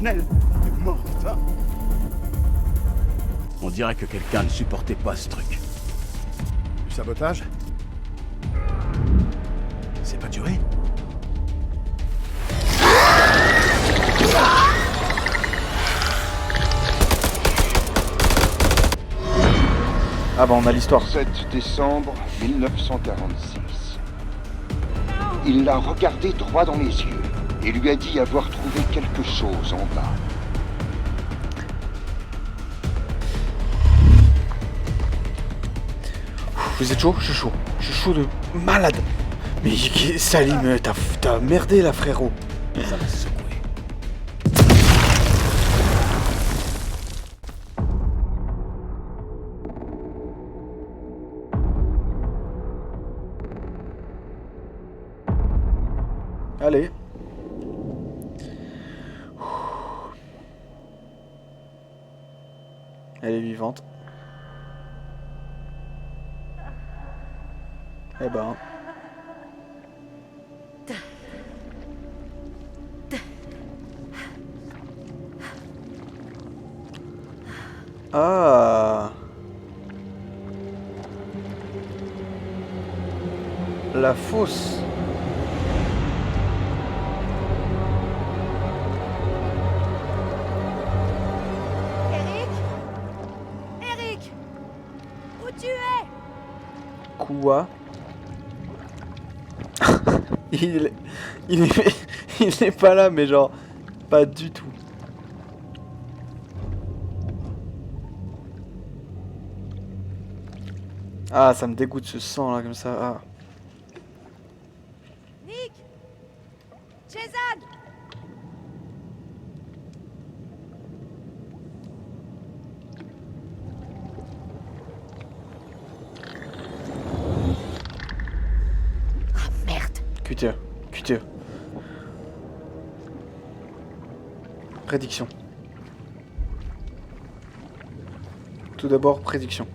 professionnel est morte, hein. On dirait que quelqu'un ne supportait pas ce truc. Du sabotage? C'est pas duré? Ah bah on a l'histoire. 7 décembre 1946. Il l'a regardé droit dans les yeux et lui a dit avoir trouvé quelque chose en bas. Vous êtes chaud? Je suis chaud. Je suis chaud de malade. Mais Salim, t'as merdé là, frérot. Ça va se secouer. Allez. Elle est vivante. Eh ben. Ah. La fosse. Eric, où tu es? Quoi? Il est pas là, mais genre, pas du tout. Ah, ça me dégoûte ce sang là, comme ça. Ah. Nick, Jason. Ah merde. Cutter. Prédiction. Tout d'abord, prédiction.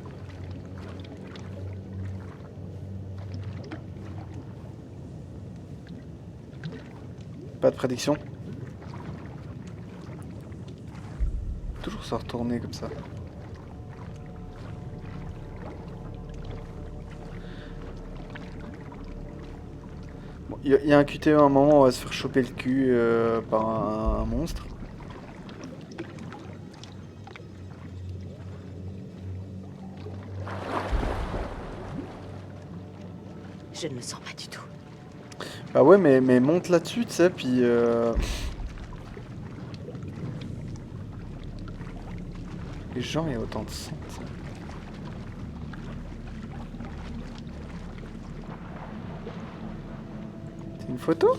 Pas de prédiction. Toujours se retourner comme ça. Bon, il y a un QTE à un moment, on va se faire choper le cul par un monstre. Je ne le sens pas du tout. Bah ouais, mais monte là-dessus, tu sais, puis... Les gens, il y a autant de sang, tu sais. C'est une photo?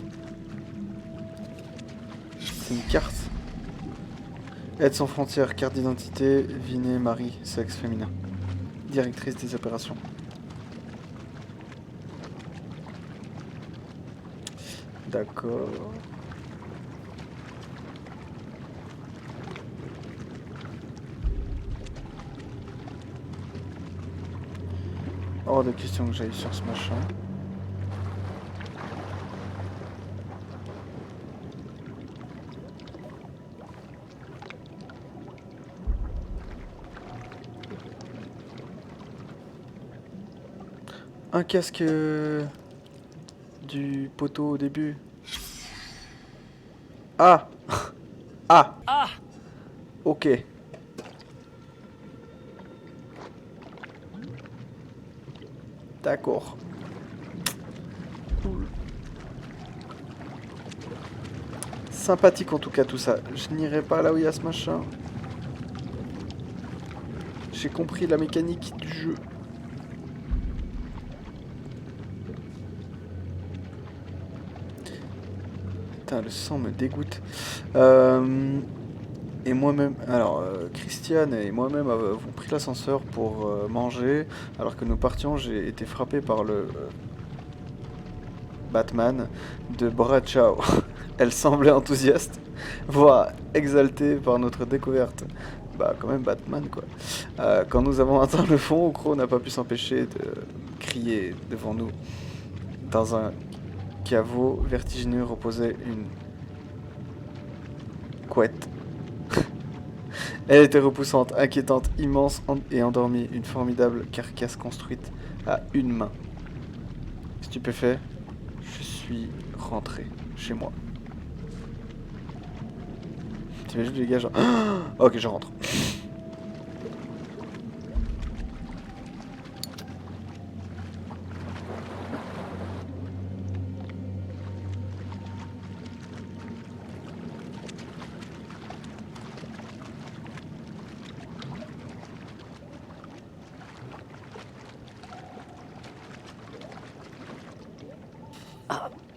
C'est une carte. Aide sans frontières, carte d'identité, Vinet, Marie, sexe féminin. Directrice des opérations. D'accord. Hors de question que j'aille sur ce machin. Un casque du poteau au début. Ah. Ah. Ah. Ok. D'accord. Sympathique en tout cas tout ça. Je n'irai pas là où il y a ce machin. J'ai compris la mécanique du jeu. Putain, le sang me dégoûte. Et moi-même, alors Christiane et moi-même avons pris l'ascenseur pour manger. Alors que nous partions, j'ai été frappé par le Batman de Brachao. Elle semblait enthousiaste, voire exaltée par notre découverte. Bah quand même Batman quoi. Quand nous avons atteint le fond, Crow n'a pas pu s'empêcher de crier devant nous. Dans un caveau vertigineux reposait une couette Elle était repoussante, inquiétante, immense et endormie. Une formidable carcasse construite à une main. Stupéfait, je suis rentré chez moi. T'imagines les gars genre... Ok, je rentre.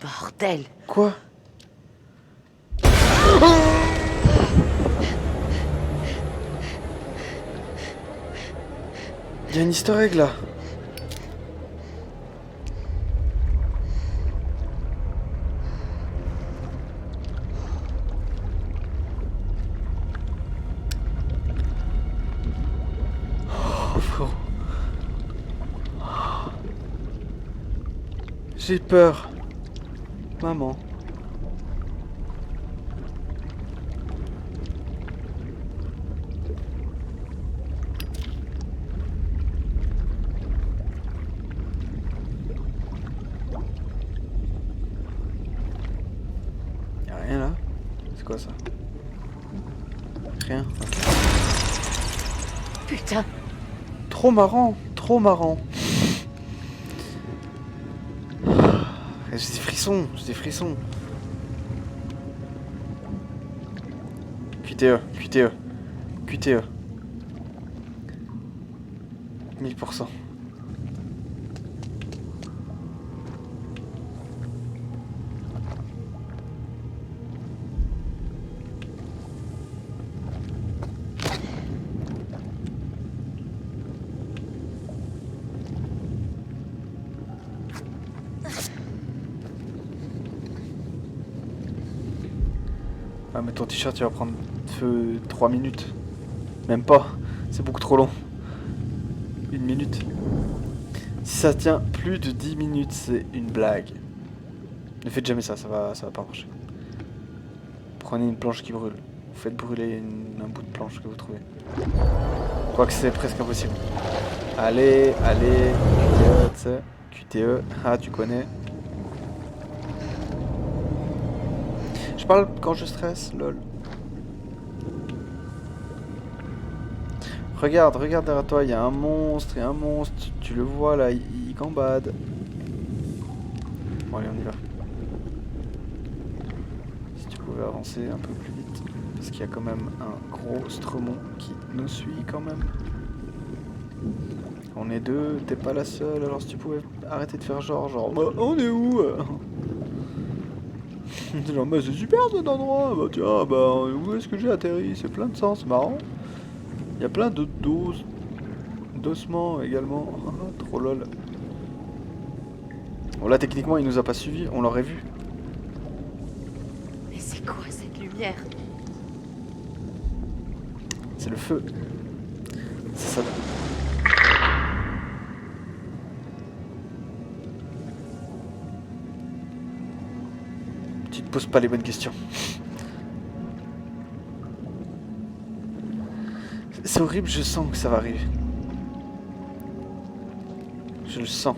Bordel. Quoi? Il y a une easter egg là. Oh frérot. J'ai peur. Maman. Y'a rien là? C'est quoi ça? Rien. Putain. Trop marrant, trop marrant. J'ai des frissons, j'ai des frissons. QTE, QTE, QTE. 1000%. Ah mais ton t-shirt il va prendre feu 3 minutes. Même pas, c'est beaucoup trop long. 1 minute. Si ça tient plus de 10 minutes, c'est une blague. Ne faites jamais ça, ça va pas marcher. Prenez une planche qui brûle. Vous faites brûler un bout de planche que vous trouvez. Quoique c'est presque impossible. Allez, allez, QTE, tu sais. QTE, ah tu connais. Je parle quand je stresse, lol. Regarde, regarde derrière toi, il y a un monstre, il y a un monstre, tu le vois là, il gambade. Bon allez, on y va. Si tu pouvais avancer un peu plus vite, parce qu'il y a quand même un gros Stromon qui nous suit quand même. On est deux, t'es pas la seule, alors si tu pouvais arrêter de faire genre, bah, on est où? Genre, bah c'est super cet endroit, bah tiens, bah où est-ce que j'ai atterri? C'est plein de sens, c'est marrant. Il y a plein de d'ossements également, trop lol. Bon là techniquement il nous a pas suivis, on l'aurait vu. Mais c'est quoi cette lumière? C'est le feu. C'est ça. Tu te poses pas les bonnes questions. C'est horrible, je sens que ça va arriver. Je le sens.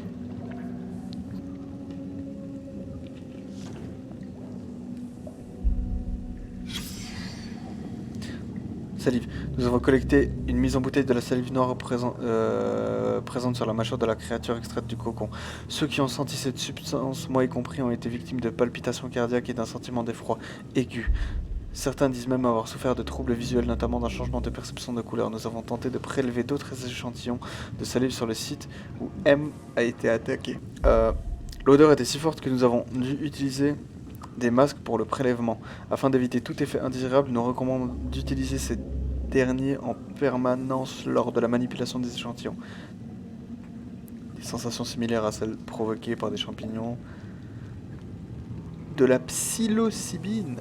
Salive. Nous avons collecté une mise en bouteille de la salive noire présente sur la mâchoire de la créature extraite du cocon. Ceux qui ont senti cette substance, moi y compris, ont été victimes de palpitations cardiaques et d'un sentiment d'effroi aigu. Certains disent même avoir souffert de troubles visuels, notamment d'un changement de perception de couleur. Nous avons tenté de prélever d'autres échantillons de salive sur le site où M a été attaqué. L'odeur était si forte que nous avons dû utiliser des masques pour le prélèvement. Afin d'éviter tout effet indésirable, nous recommandons d'utiliser ces derniers en permanence lors de la manipulation des échantillons. Des sensations similaires à celles provoquées par des champignons. De la psilocybine.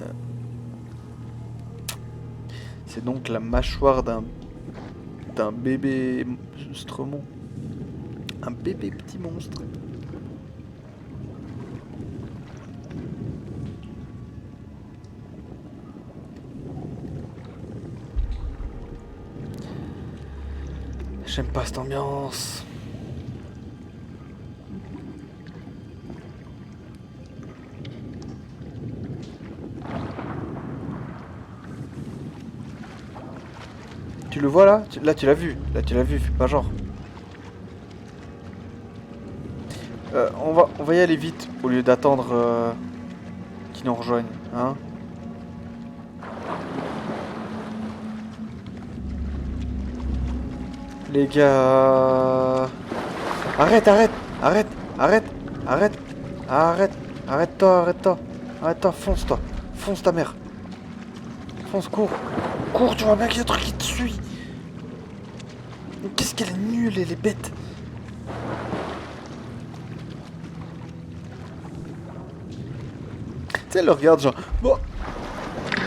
C'est donc la mâchoire d'un bébé Stromon. Un bébé petit monstre. J'aime pas cette ambiance. Tu le vois là? Là tu l'as vu. Là tu l'as vu, fais pas genre. On va y aller vite au lieu d'attendre qu'ils nous rejoignent, hein. Les gars... Arrête, arrête, arrête, arrête, arrête, arrête, arrête-toi, arrête-toi, arrête-toi, fonce-toi, fonce ta mère. Fonce, cours, cours, tu vois bien qu'il y a un truc qui te suit. Mais qu'est-ce qu'elle est nulle, elle est bête. Tu sais, elle regarde genre... Bon,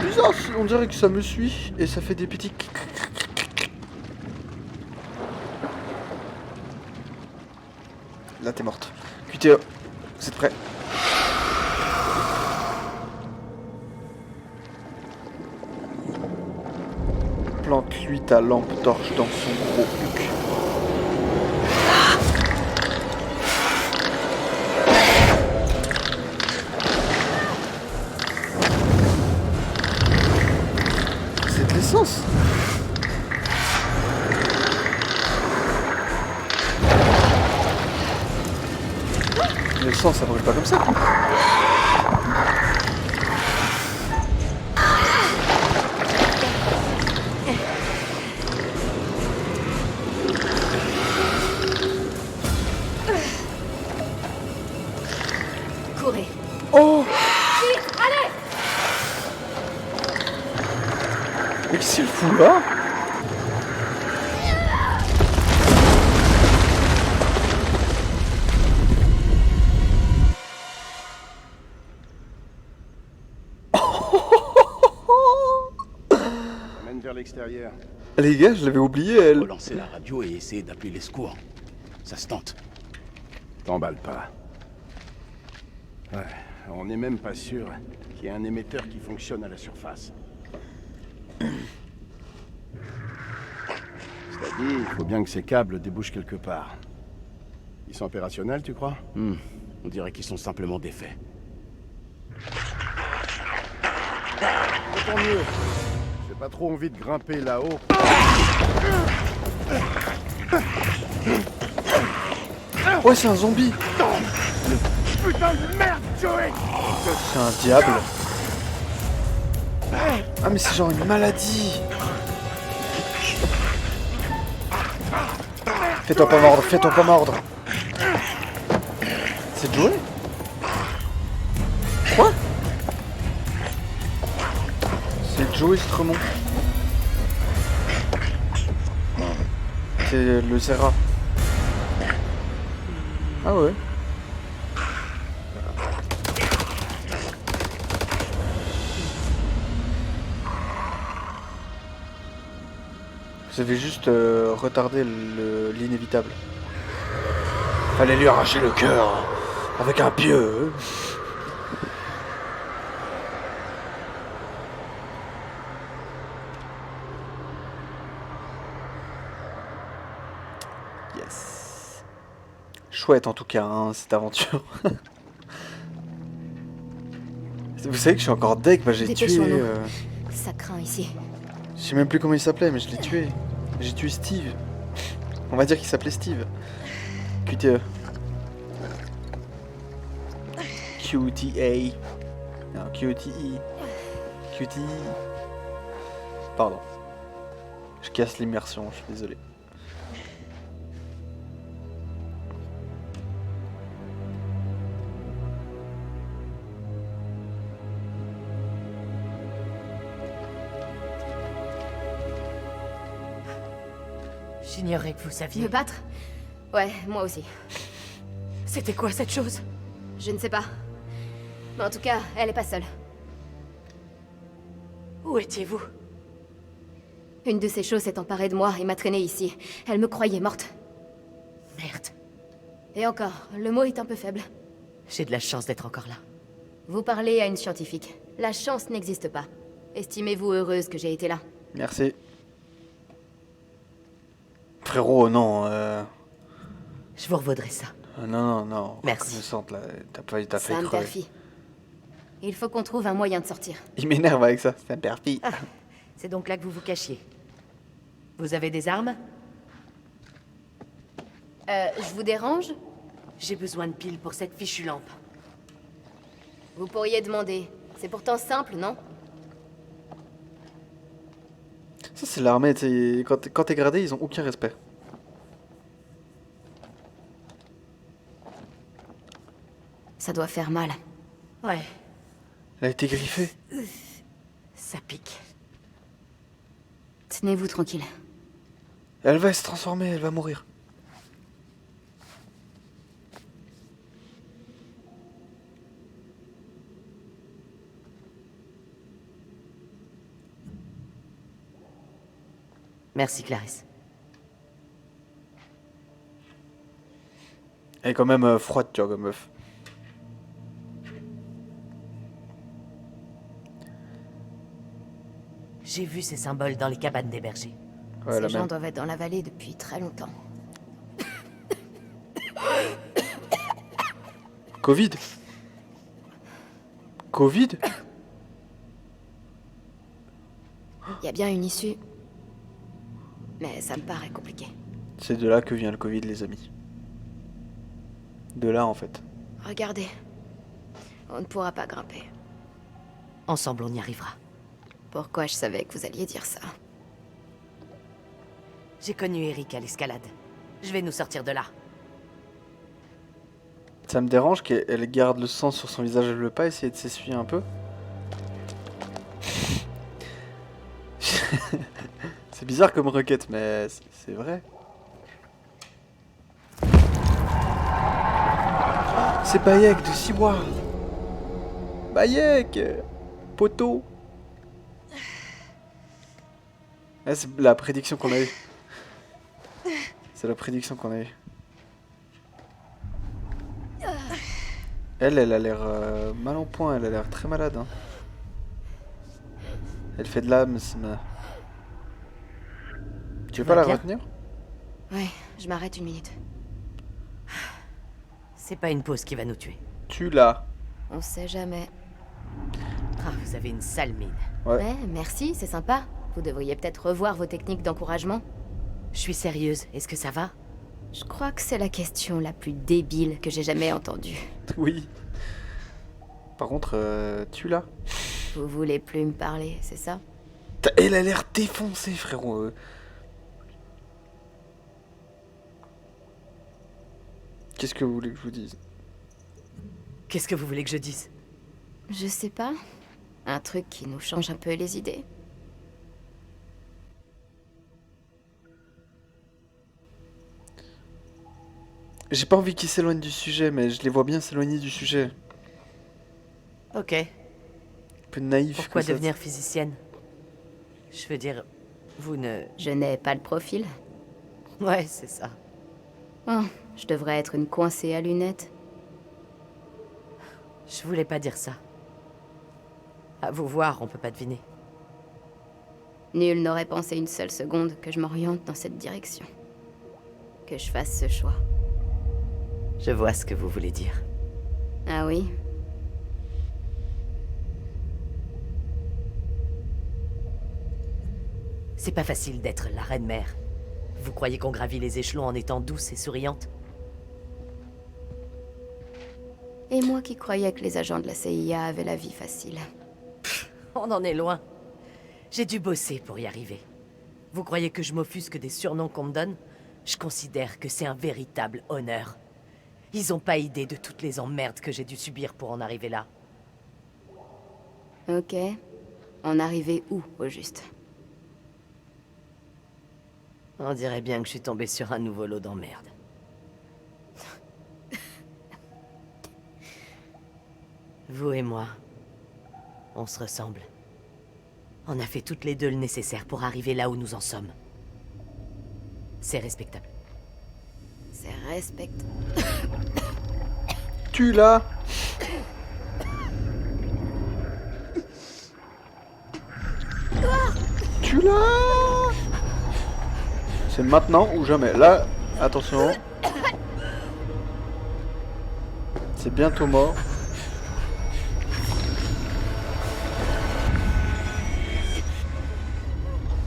bizarre, on dirait que ça me suit et ça fait des petits... Là t'es morte. QTE, vous êtes prêts? Plante-lui ta lampe torche dans son gros cul. C'est de l'essence. L'essence, ça brûle pas comme ça. Courez. Oh! Vite, allez! Mais qu'est-ce qu'il fout là? Mène vers l'extérieur. Les gars, je l'avais oublié elle. Relancer la radio et essayer d'appeler les secours. Ça se tente. T'emballe pas. Ouais, on n'est même pas sûr qu'il y ait un émetteur qui fonctionne à la surface. C'est-à-dire, il faut bien que ces câbles débouchent quelque part. Ils sont opérationnels, tu crois? On dirait qu'ils sont simplement défaits. Tant mieux. J'ai pas trop envie de grimper là-haut. Ouais, c'est un zombie. Putain de merde, Joey! C'est un diable. Ah mais c'est genre une maladie. Fais-toi pas mordre, fais-toi pas mordre. C'est Joey? Quoi? C'est Joey Stremont. C'est le Serra. Ah ouais. Vous avez juste retardé l'inévitable. Fallait lui arracher le cœur avec un pieu. Yes. Chouette en tout cas, hein, cette aventure. Vous savez que je suis encore deg, bah j'ai tué... Ça craint ici. Je sais même plus comment il s'appelait, mais je l'ai tué. J'ai tué Steve. On va dire qu'il s'appelait Steve. QTE. QTA. Non, QTE. QTE. Pardon. Je casse l'immersion, je suis désolé. J'ignorais que vous saviez. Me battre? Ouais, moi aussi. C'était quoi cette chose? Je ne sais pas. Mais en tout cas, elle est pas seule. Où étiez-vous? Une de ces choses s'est emparée de moi et m'a traînée ici. Elle me croyait morte. Merde. Et encore, le mot est un peu faible. J'ai de la chance d'être encore là. Vous parlez à une scientifique. La chance n'existe pas. Estimez-vous heureuse que j'ai été là. Merci. frérot, non. Je vous revaudrai ça. Non. Merci. Reconnaissante, là. T'as fait Ça me crever. perfie. Il faut qu'on trouve un moyen de sortir. Il m'énerve avec ça. C'est un perfie. Ah, c'est donc là que vous vous cachiez. Vous avez des armes? Je vous dérange? J'ai besoin de piles pour cette fichue lampe. Vous pourriez demander. C'est pourtant simple, non? Ça, c'est l'armée, tu sais. Quand t'es gradé, ils ont aucun respect. Ça doit faire mal. Ouais, Elle a été griffée. ça pique. Tenez-vous tranquille. Elle va se transformer, elle va mourir. Merci, Clarisse. Elle est quand même froide, tu vois, comme meuf. J'ai vu ces symboles dans les cabanes des bergers. Ouais, la Ces gens même. doivent être dans la vallée depuis très longtemps. Covid Covid Il y a bien une issue. Mais ça me paraît compliqué. C'est de là que vient le Covid, les amis. De là, en fait. Regardez. On ne pourra pas grimper. Ensemble, on y arrivera. Pourquoi je savais que vous alliez dire ça? J'ai connu Eric à l'escalade. Je vais nous sortir de là. Ça me dérange qu'elle garde le sang sur son visage. Elle veut pas essayer de s'essuyer un peu? C'est bizarre comme requête, mais c'est vrai. C'est Bayek de 6 mois. Bayek, poteau. Ah, c'est la prédiction qu'on a eue. C'est la prédiction qu'on a eue. Elle a l'air mal en point, elle a l'air très malade. Hein. Elle fait de l'asthme. Tu veux pas la bien retenir? Ouais, je m'arrête une minute. C'est pas une pause qui va nous tuer. Tu l'as. On sait jamais. Ah, vous avez une sale mine. Ouais. Ouais, merci, c'est sympa. Vous devriez peut-être revoir vos techniques d'encouragement. Je suis sérieuse, est-ce que ça va? Je crois que c'est la question la plus débile que j'ai jamais entendue. Oui. Par contre, tu l'as. Vous voulez plus me parler, c'est ça? Elle a l'air défoncée, frérot. Qu'est-ce que vous voulez que je vous dise? Qu'est-ce que vous voulez que je dise? Je sais pas. Un truc qui nous change un peu les idées. J'ai pas envie qu'ils s'éloignent du sujet, mais je les vois bien s'éloigner du sujet. Ok. Un peu naïf. Pourquoi comme ça. devenir physicienne? Je veux dire, vous ne... Je n'ai pas le profil. Ouais, c'est ça. Oh, je devrais être une coincée à lunettes. Je voulais pas dire ça. À vous voir, on peut pas deviner. Nul n'aurait pensé une seule seconde que je m'oriente dans cette direction. Que je fasse ce choix. Je vois ce que vous voulez dire. Ah oui? C'est pas facile d'être la reine-mère. Vous croyez qu'on gravit les échelons en étant douce et souriante? Et moi qui croyais que les agents de la CIA avaient la vie facile. On en est loin. J'ai dû bosser pour y arriver. Vous croyez que je m'offusque des surnoms qu'on me donne? Je considère que c'est un véritable honneur. Ils ont pas idée de toutes les emmerdes que j'ai dû subir pour en arriver là. Ok. En arriver où, au juste? On dirait bien que je suis tombé sur un nouveau lot d'emmerdes. Vous et moi, on se ressemble. On a fait toutes les deux le nécessaire pour arriver là où nous en sommes. C'est respectable. C'est respecte. Tu l'as. Tu l'as. C'est maintenant ou jamais. Là, attention. C'est bientôt mort.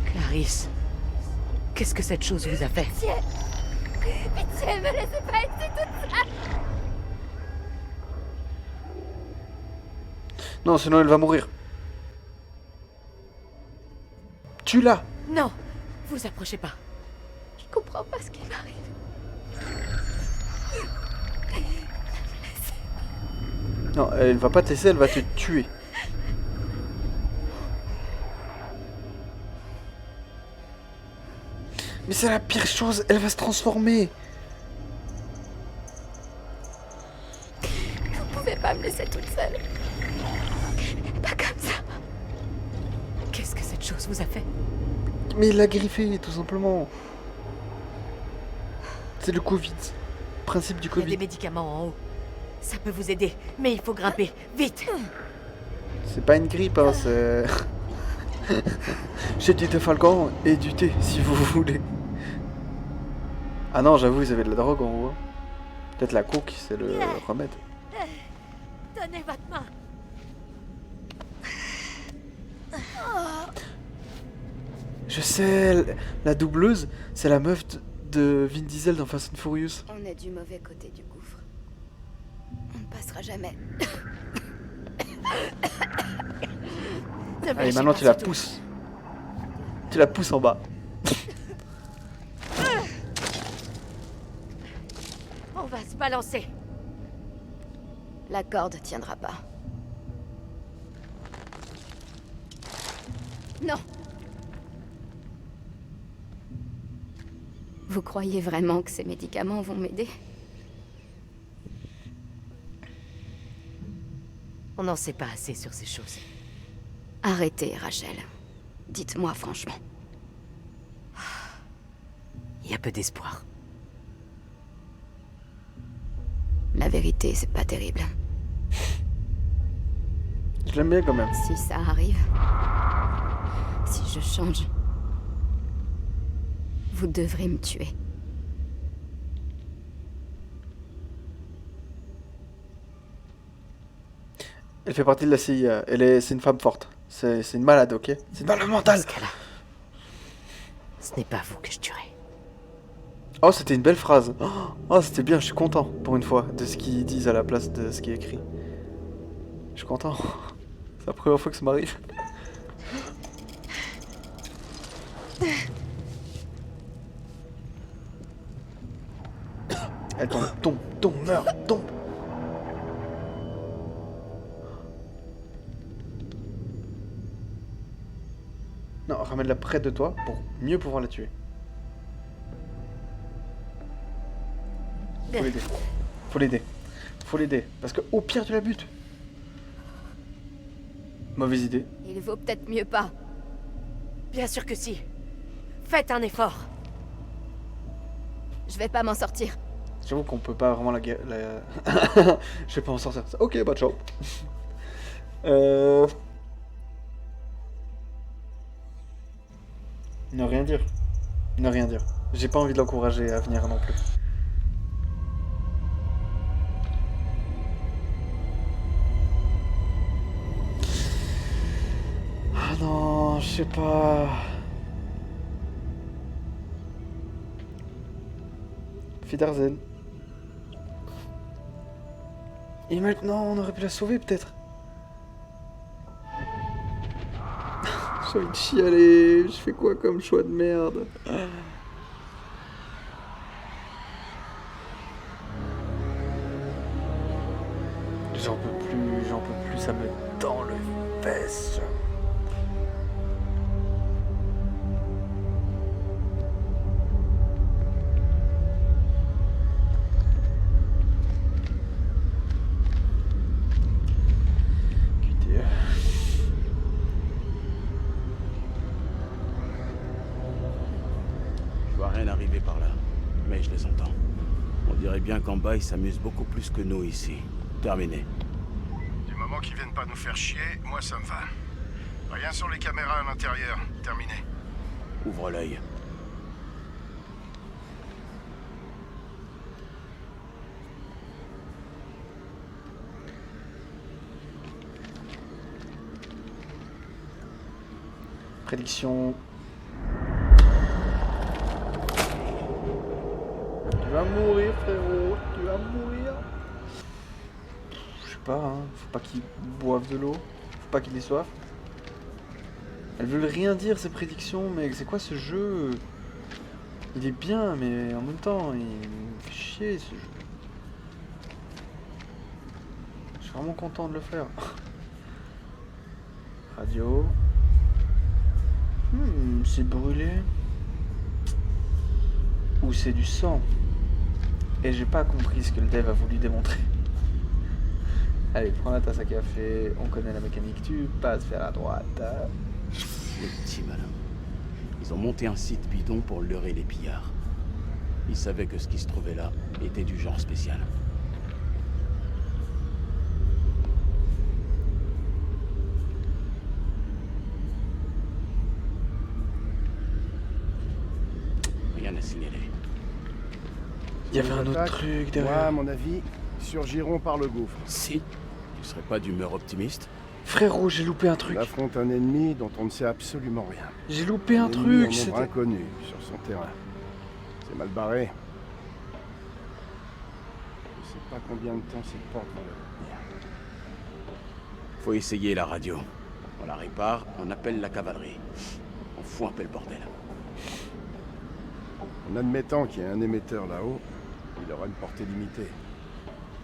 Clarisse, qu'est-ce que cette chose vous a fait? Pitié, pitié, me laissez pas ici toute seule. Non, sinon elle va mourir. Tue-la. Non, vous approchez pas. Je comprends pas ce qui m'arrive. Non, elle va pas te laisser, elle va te tuer. Mais c'est la pire chose, elle va se transformer. Vous pouvez pas me laisser toute seule. Pas comme ça. Qu'est-ce que cette chose vous a fait? Mais il l'a griffé, tout simplement. C'est le Covid. Principe du Il y a des Covid. médicaments en haut. Ça peut vous aider, mais il faut grimper. Vite! C'est pas une grippe, hein, c'est... J'ai du Falcon et du thé, si vous voulez. Ah non, j'avoue, ils avaient de la drogue en haut. Peut-être la coke, c'est le remède. Donnez votre main! Je sais, la doubleuse, c'est la meuf de Vin Diesel dans Fast and Furious. On est du mauvais côté du gouffre. On ne passera jamais. Ne me Allez, lâchez maintenant pas, tu la c'est tout. pousses. Tu la pousses en bas. On va se balancer. La corde tiendra pas. Non. Vous croyez vraiment que ces médicaments vont m'aider? On n'en sait pas assez sur ces choses. Arrêtez, Rachel. Dites-moi franchement. Il y a peu d'espoir. La vérité, c'est pas terrible. Je l'aime bien quand même. Si ça arrive, si je change, vous devrez me tuer. Elle fait partie de la CIA. C'est une femme forte. C'est une malade, ok? C'est une malade Dans mentale. ce cas-là, ce n'est pas vous que je tuerai. Oh, c'était une belle phrase. Oh, c'était bien, je suis content, pour une fois, de ce qu'ils disent à la place de ce qui est écrit. Je suis content. C'est la première fois que ça m'arrive. Elle tombe, meurt, tombe. Non, ramène-la près de toi pour mieux pouvoir la tuer. Faut l'aider. Faut l'aider. Faut l'aider. Parce que au pire tu la butes. Mauvaise idée. Il vaut peut-être mieux pas. Bien sûr que si. Faites un effort. Je vais pas m'en sortir. J'avoue qu'on peut pas vraiment la... Je vais pas en sortir. Ok, bah ciao. Ne rien dire. Ne rien dire. J'ai pas envie de l'encourager à venir non plus. Ah non, je sais pas. Fidarzen. Et maintenant, on aurait pu la sauver peut-être. J'ai envie de chialer. Je fais quoi comme choix de merde? J'en peux plus, ça me tend le fesses. Je vois rien arriver par là, mais je les entends. On dirait bien qu'en bas, ils s'amusent beaucoup plus que nous ici. Terminé. Du moment qu'ils viennent pas nous faire chier, moi ça me va. Rien sur les caméras à l'intérieur. Terminé. Ouvre l'œil. Prédiction. Tu vas mourir, frérot. Tu vas mourir. Je sais pas, hein. Faut pas qu'ils boivent de l'eau. Faut pas qu'ils aient soif. Elles veulent rien dire, ces prédictions, mais c'est quoi ce jeu? Il est bien, mais en même temps, il me fait chier, ce jeu. Je suis vraiment content de le faire. Radio. C'est brûlé. Ou c'est du sang. Et j'ai pas compris ce que le dev a voulu démontrer. Allez, prends la tasse à café, on connaît la mécanique, tu passes vers la droite. Les petits malins. Ils ont monté un site bidon pour leurrer les pillards. Ils savaient que ce qui se trouvait là était du genre spécial. Rien à signaler. Il y avait un autre Attaque, truc moi, derrière. à mon avis, surgiront par le gouffre. Si tu serais pas d'humeur optimiste? Frérot, j'ai loupé un truc. Il affronte un ennemi dont on ne sait absolument rien. J'ai loupé un ennemi truc. en nombre C'était... inconnu sur son terrain. C'est mal barré. Je sais pas combien de temps cette porte va le tenir. Faut essayer la radio. On la répare, on appelle la cavalerie. On fout un peu le bordel. En admettant qu'il y ait un émetteur là-haut, il aura une portée limitée.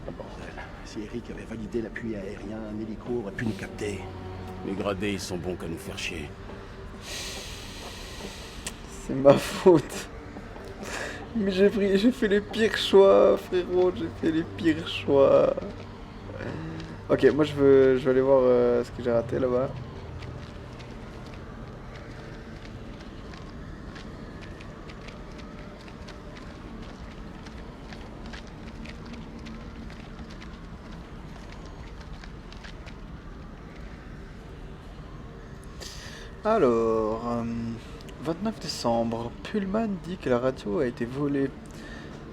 Oh, bordel. Si Eric avait validé l'appui aérien, un hélico aurait pu nous capter. Les gradés, ils sont bons qu'à nous faire chier. C'est ma faute. Mais j'ai fait les pires choix, frérot. J'ai fait les pires choix. Ok, moi je veux aller voir ce que j'ai raté là-bas. Alors, 29 décembre, Pullman dit que la radio a été volée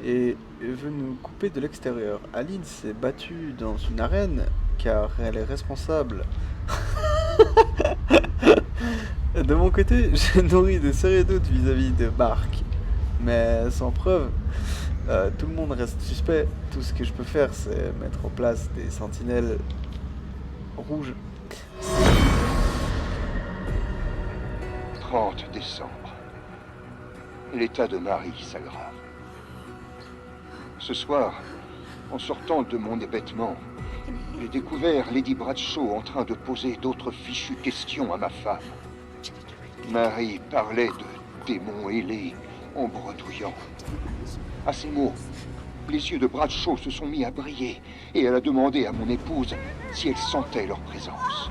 et veut nous couper de l'extérieur. Aline s'est battue dans une arène car elle est responsable. De mon côté, j'ai nourri de sérieux doutes vis-à-vis de Marc, mais sans preuve. Tout le monde reste suspect. Tout ce que je peux faire, c'est mettre en place des sentinelles rouges. 30 décembre. L'état de Marie s'aggrave. Ce soir, en sortant de mon hébétement, j'ai découvert Lady Bradshaw en train de poser d'autres fichues questions à ma femme. Marie parlait de démons ailés en bredouillant. À ces mots, les yeux de Bradshaw se sont mis à briller et elle a demandé à mon épouse si elle sentait leur présence.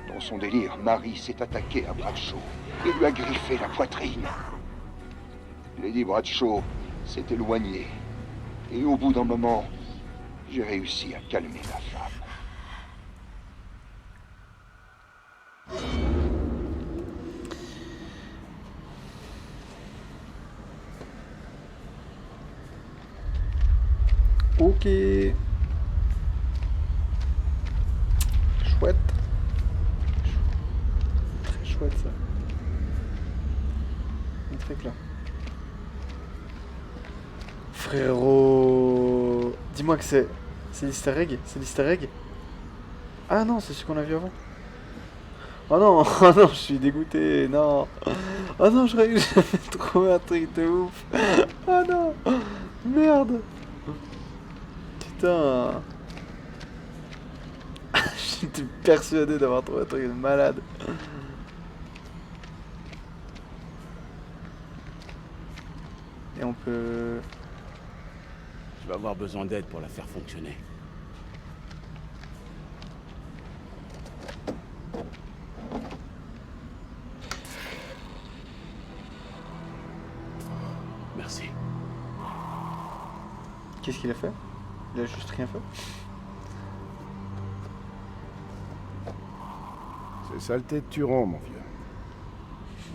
Dans son délire, Marie s'est attaquée à Bradshaw et lui a griffé la poitrine. Lady Bradshaw s'est éloignée et au bout d'un moment, j'ai réussi à calmer la femme. Ok. Chouette. Très chouette ça. Un truc là. Frérot. Dis-moi que c'est l'easter egg. C'est l'easter egg. Ah non, c'est ce qu'on a vu avant. Oh non, oh non, je suis dégoûté, non. Oh non, je croyais que j'avais trouvé un truc de ouf. Oh non, merde. Putain. J'étais persuadé d'avoir trouvé un truc de malade. Et on peut... Je vais avoir besoin d'aide pour la faire fonctionner. Merci. Qu'est-ce qu'il a fait? Il a juste rien fait. C'est saleté de Turon, mon vieux.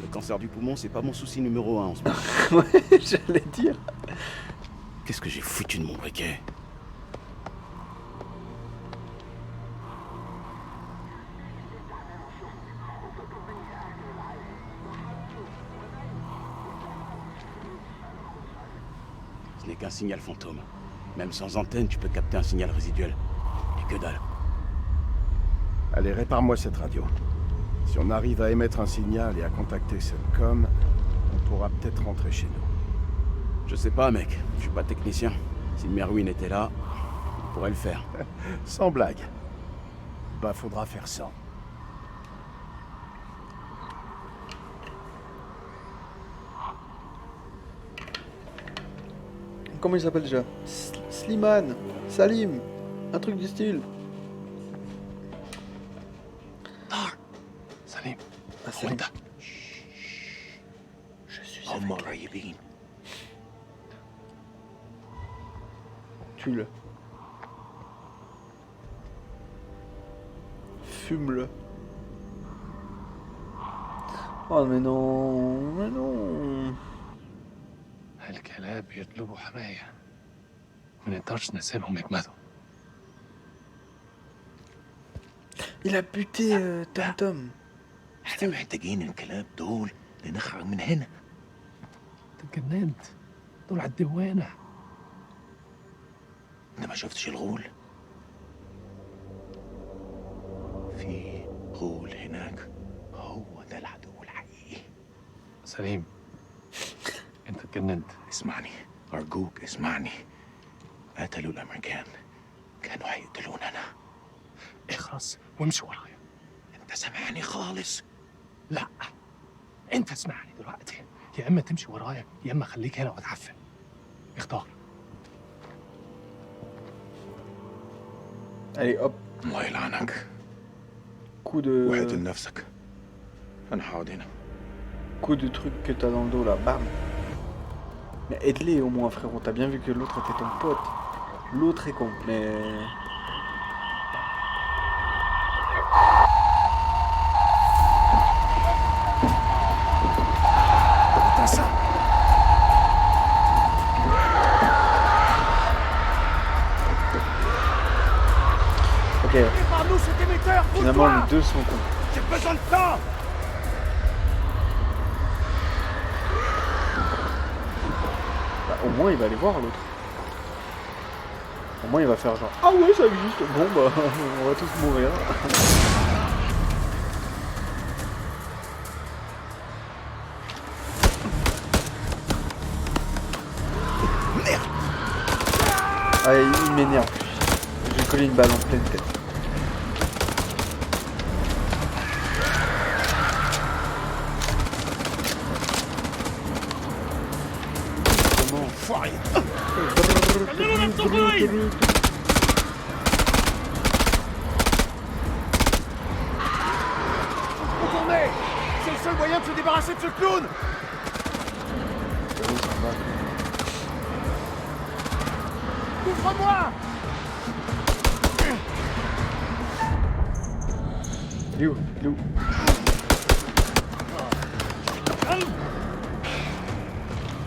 Le cancer du poumon, c'est pas mon souci numéro 1 en ce moment. Ouais, j'allais dire. Qu'est-ce que j'ai foutu de mon briquet? n'est qu'un signal fantôme. Même sans antenne, tu peux capter un signal résiduel. Et que dalle. Allez, répare-moi cette radio. Si on arrive à émettre un signal et à contacter Cellcom, on pourra peut-être rentrer chez nous. Je sais pas, mec. Je suis pas technicien. Si Merwin était là, il pourrait le faire. Sans blague. Bah, faudra faire sans. Comment il s'appelle déjà? Slimane, Salim, un truc du style. Salim, Ah, Salim. je suis avec lui. Tue-le. Fume-le. Oh mais non, mais non. الكلاب يطلبوا حماية ما نقدرش نسيبهم يجمدوا. Il a buté Tom Tom. احنا محتاجين الكلاب دول لنخرج من هنا. انت اتجننت، دول على الدوانة. انت ما شفتش الغول؟ في غول هناك، هو ده العدو الحقيقي. سليم، انت اتجننت. اسمعني ارجوك اسمعني. قتلوا الامريكان، كانوا هيقتلوننا. اخرس وامشي ورايا. انت سامعني خالص؟ لا، انت اسمعني دلوقتي. يا اما تمشي ورايا يا اما خليك هنا واتعفن. اختار. Allez hop, الله يلعنك. coup de... واعدل نفسك. انا هقعد هنا. coup de truc que t'as dans le dos là, bam. Mais aide-les au moins frérot, t'as bien vu que l'autre était ton pote. L'autre est con, mais... Ok, Prépare-nous cet émetteur, finalement les deux sont cons. J'ai besoin de temps. Bah, au moins il va aller voir l'autre. Au moins il va faire genre ah ouais ça existe, bon bah on va tous mourir. Ah il m'énerve. Je vais coller une balle en pleine tête. Enfoiré. Retournez. C'est le seul moyen de se débarrasser de ce clown. Ouvre-moi. Il est où? Il est où?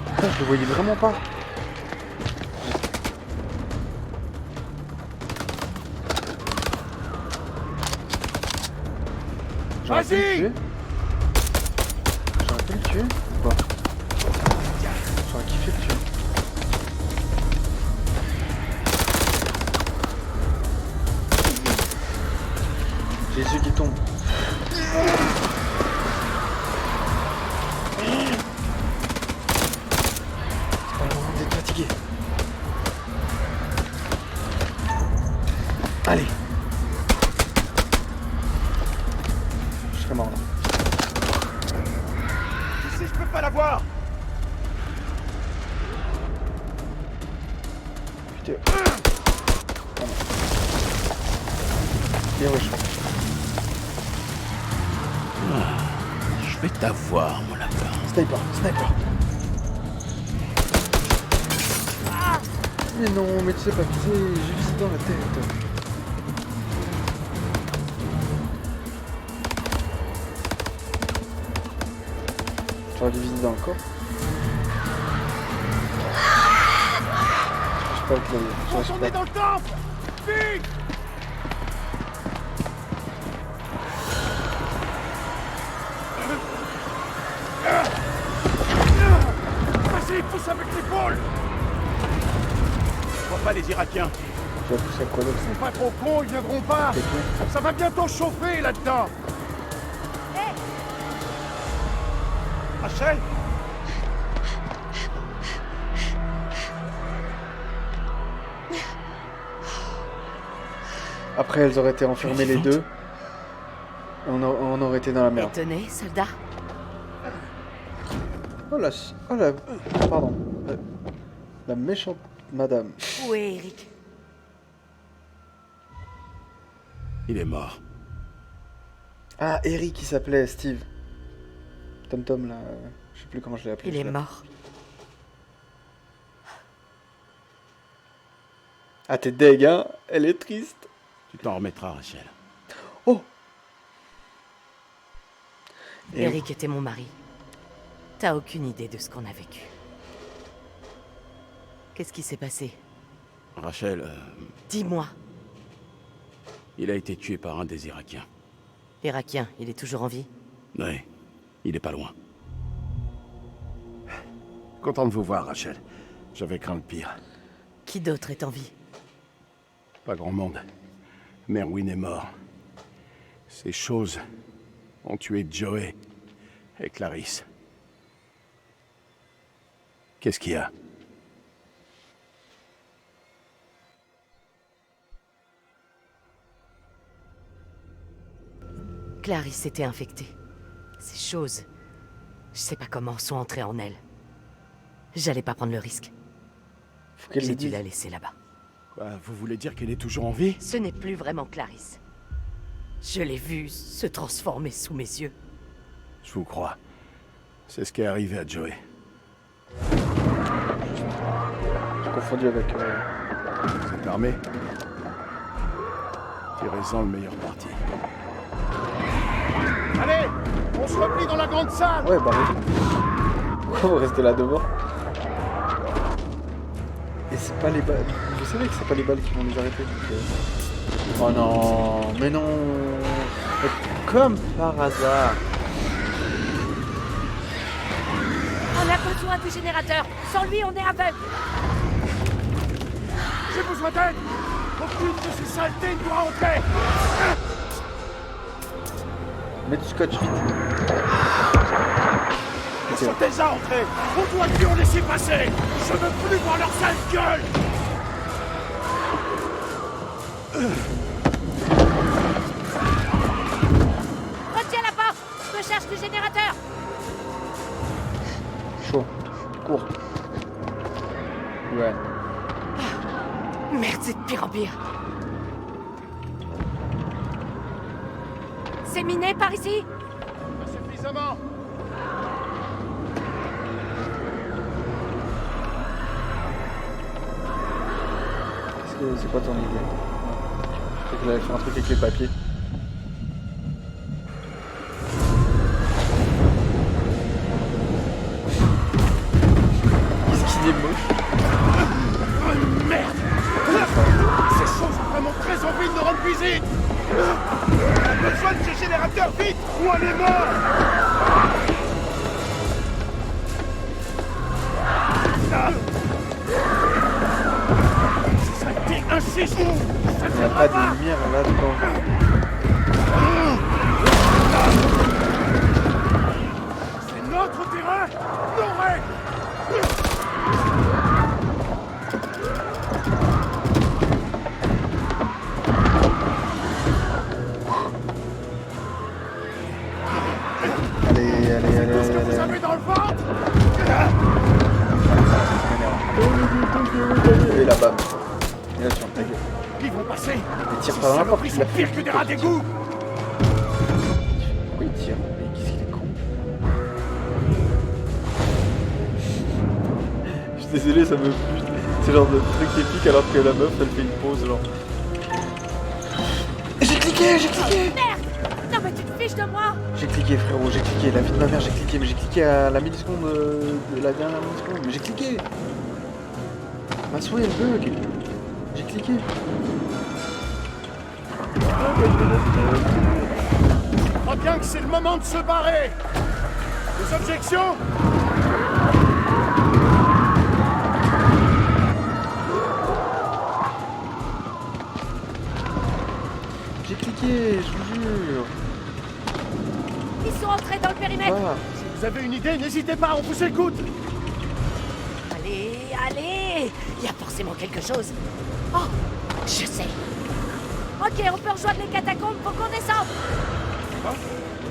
Putain, je le voyais vraiment pas. J'aurais pu le Vas-y. tuer. J'aurais pu le tuer ou pas? J'aurais kiffé le tuer. J'ai les yeux qui tombent. C'est pas le moment d'être fatigué. Allez. Je serais mort là. Ici, je peux pas l'avoir. Putain. Bien wesh. Je vais t'avoir, mon lapin. Sniper, sniper. Mais non, mais tu sais pas viser, j'ai visé dans la tête. J'aurais dû viser dans le corps. Je sais pas avec le... Retournez dans le temple. Vite. Vas-y, pousse avec l'épaule. pas les Irakiens. Tu vas pousser à quoi d'autre? Ils sont pas trop cons, ils viendront pas. C'est tout. Ça va bientôt chauffer là-dedans. Rachel. Après, elles auraient été enfermées les deux. On aurait été dans la merde. Étonné, soldat? Oh la... Pardon. La méchante madame. Où est Eric? Il est mort. Ah, Eric, il s'appelait Steve. Tom là, je sais plus comment je l'ai appelé. Il est mort. Ah, t'es deg, hein? Elle est triste. Tu t'en remettras, Rachel. Oh! Et Eric était mon mari. T'as aucune idée de ce qu'on a vécu. Qu'est-ce qui s'est passé? Rachel, Dis-moi. il a été tué par un des Irakiens. L'Irakien, il est toujours en vie? Ouais, il est pas loin. Content de vous voir, Rachel. J'avais craint le pire. Qui d'autre est en vie? Pas grand monde. Merwin est mort. Ces choses ont tué Joey et Clarisse. Qu'est-ce qu'il y a? Clarisse était infectée. Ces choses, je sais pas comment, sont entrées en elle. J'allais pas prendre le risque. faut qu'elle J'ai le dû dise. la laisser là-bas. Quoi, vous voulez dire qu'elle est toujours en vie? Ce n'est plus vraiment Clarisse. Je l'ai vue se transformer sous mes yeux. Je vous crois. C'est ce qui est arrivé à Joey. J'ai confondu avec... Vous êtes armé? Tirez-en le meilleur parti. Allez! On se replie dans la grande salle! Ouais, bah oui. Pourquoi vous restez là devant? Et c'est pas les balles... Vous savez que c'est pas les balles qui vont les arrêter. Donc, Oh non, mais non. Mais comme par hasard. On a besoin du générateur. Sans lui, on est aveugle. J'ai besoin d'aide! Aucune de ces saletés ne doit entrer! Mets du scotch vite. Ils sont déjà entrés! On doit plus en laisser passer! Je veux plus voir leur sale gueule! Retiens la porte. Je cherche le générateur. Chaud. Cours. Ouais. Merde, c'est de pire en pire. C'est miné par ici? Pas suffisamment! C'est quoi ton idée? C'est que j'allais faire un truc avec les papiers. Qu'est-ce qu'il est moche? Merde! Ces choses ont vraiment très envie de nous rendre visite! On a besoin de ce générateur vite! Ou on est mort! Ces saletés insistent! Ça ne Il n'y a viendra pas de lumière là-dedans. C'est notre terrain! Nos règles! Allez. Qu'est-ce que vous avez dans le ventre? Et là, bam. Et là, tu rentres ta gueule. Ils vont passer! Il tire Ces pas dans la porte, saloperies il sont l'a pires fait. que des rats d'égout! Pourquoi il tire? Mais qu'est-ce qu'il est con? Je suis désolé, ça me frustre. C'est genre de truc épique alors que la meuf elle fait une pause genre. J'ai cliqué! Merde! Non mais tu te fiches de moi! J'ai cliqué frérot, j'ai cliqué, la vie de ma mère j'ai cliqué, mais j'ai cliqué à la milliseconde de la dernière milliseconde, mais j'ai cliqué! Ma souris elle bug! J'ai cliqué! Je crois bien que c'est le moment de se barrer! Des objections? J'ai cliqué, je vous jure. Ils sont entrés dans le périmètre. Ah, Si vous avez une idée, n'hésitez pas, on vous écoute. Allez, allez. Il y a forcément quelque chose. Oh, je sais. Ok, on peut rejoindre les catacombes, faut qu'on descende.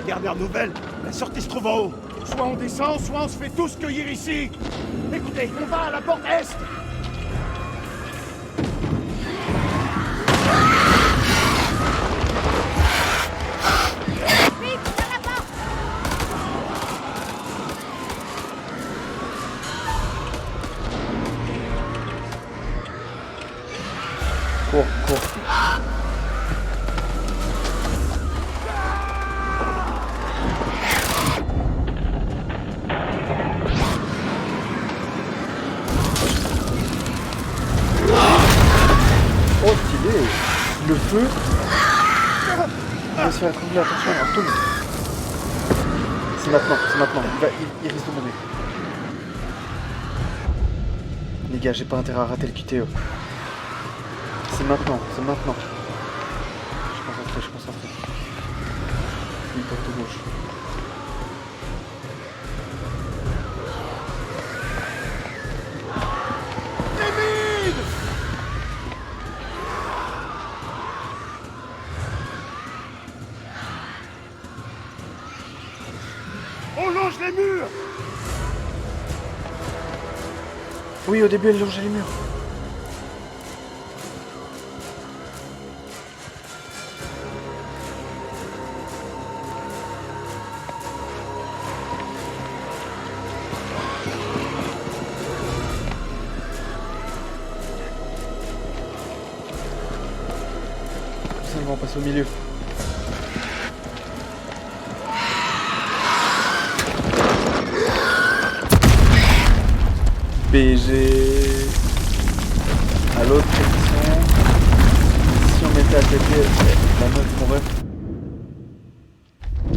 Dernière nouvelle, la sortie se trouve en haut. Soit on descend, soit on se fait tous cueillir ici. Écoutez, on va à la porte est. Vite, vers la porte. cours, cours. Oh, stylé. Le feu. Il va se faire étrangler, attention, on retourne. C'est maintenant, il risque de mourir. Les gars, j'ai pas intérêt à rater le QTE. C'est maintenant. Je suis concentré. Une porte gauche. On longe les murs. Oui, au début, elle longeait les murs. On passe au milieu. BG. À l'autre position. Si on mettait à côté la meuf qu'on veut.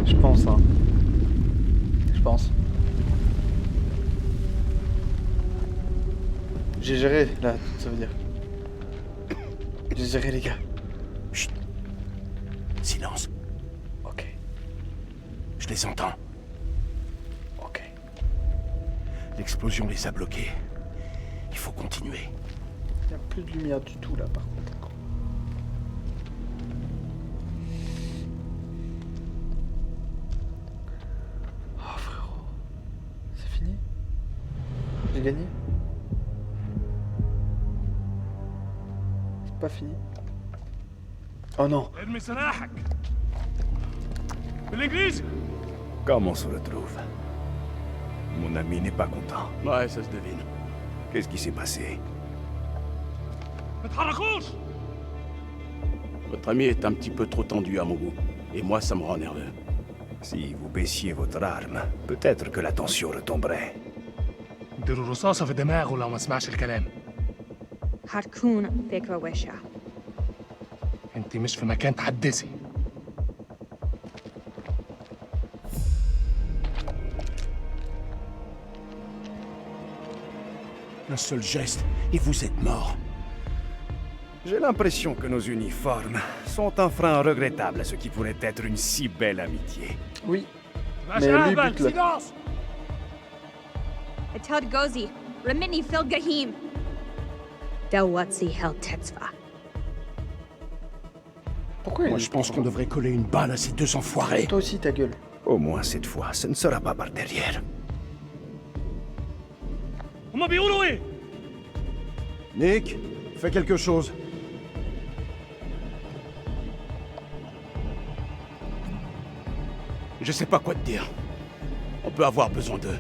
Je pense, hein. Je pense. J'ai géré, là, ça veut dire. J'ai géré, les gars. Chut. Silence. Ok. Je les entends. Ok. L'explosion les a bloqués. Il faut continuer. Il n'y a plus de lumière du tout là par contre. Oh frérot. C'est fini? J'ai gagné? C'est pas fini? Oh non! Comment on se retrouve? Mon ami n'est pas content. Ouais, ça se devine. Qu'est-ce qui s'est passé? Votre ami est un petit peu trop tendu à mon goût. Et moi, ça me rend nerveux. Si vous baissiez votre arme, peut-être que la tension retomberait. اديله رصاصة في دماغه لو ما سمعش الكلام. هتكون فكرة وحشة. انت مش في مكان تحدثي. Un seul geste et vous êtes mort. J'ai l'impression que nos uniformes sont un frein regrettable à ce qui pourrait être une si belle amitié. Oui. Mais lui bute là. silence! اتهاد جوزي رمني في الجحيم. دواتسي هل تدفع. Pourquoi Moi, je pense qu'on devrait coller une balle à ces deux enfoirés. Toi aussi ta gueule. Au moins cette fois, ce ne sera pas par derrière. هما بيقولوا ايه؟ Nick, fais quelque chose. Je sais pas quoi te dire. On peut avoir besoin d'eux.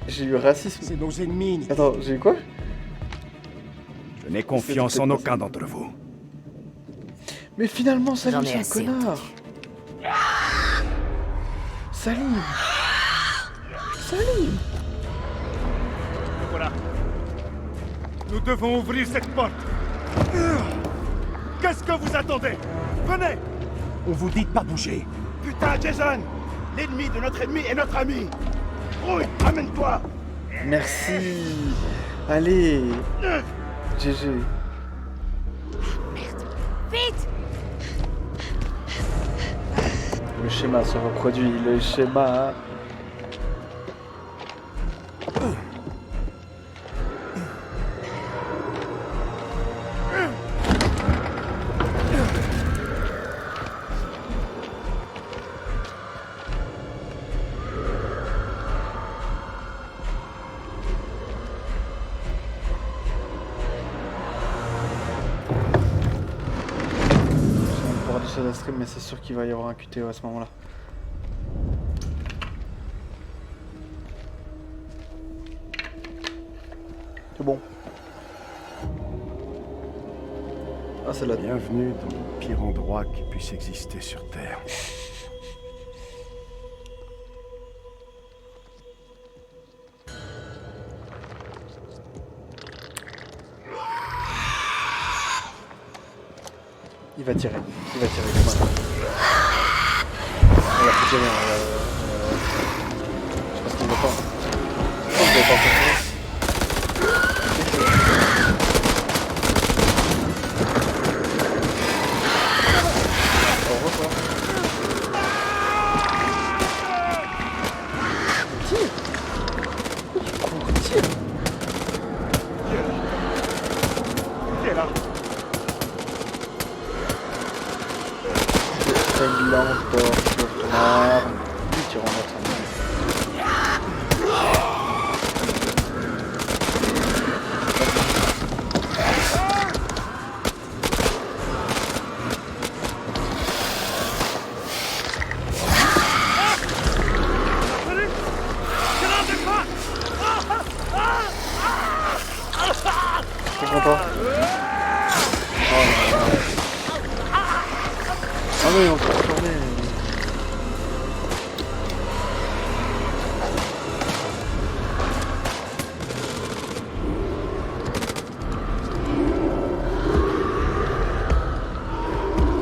J'ai eu racisme. C'est nos ennemis, Nick. Attends, j'ai eu quoi? Je n'ai confiance en aucun d'entre vous. Mais finalement, J'en Salim, ai c'est un assez connard. Salim. Salim. Voilà. Nous devons ouvrir cette porte. Qu'est-ce que vous attendez? Venez. On vous dit de pas bouger. Putain, Jason! L'ennemi de notre ennemi est notre ami. Rouille, amène-toi. Merci. Allez. GG. Merde. Vite! Le schéma se reproduit, le schéma. Stream, mais c'est sûr qu'il va y avoir un QTE à ce moment-là. C'est bon. Ah, c'est là. Bienvenue dans le pire endroit qui puisse exister sur Terre. Il va tirer, comment même. Il va tirer, je pense qu'il ne va pas. Je pense qu'il va pas continuer. Au revoir. Tire. Tire. Qui est là? Une lampe d'or sur ton arme. Puis tu rentres en main. T'es content? Oh non. Ah oui, on peut retourner.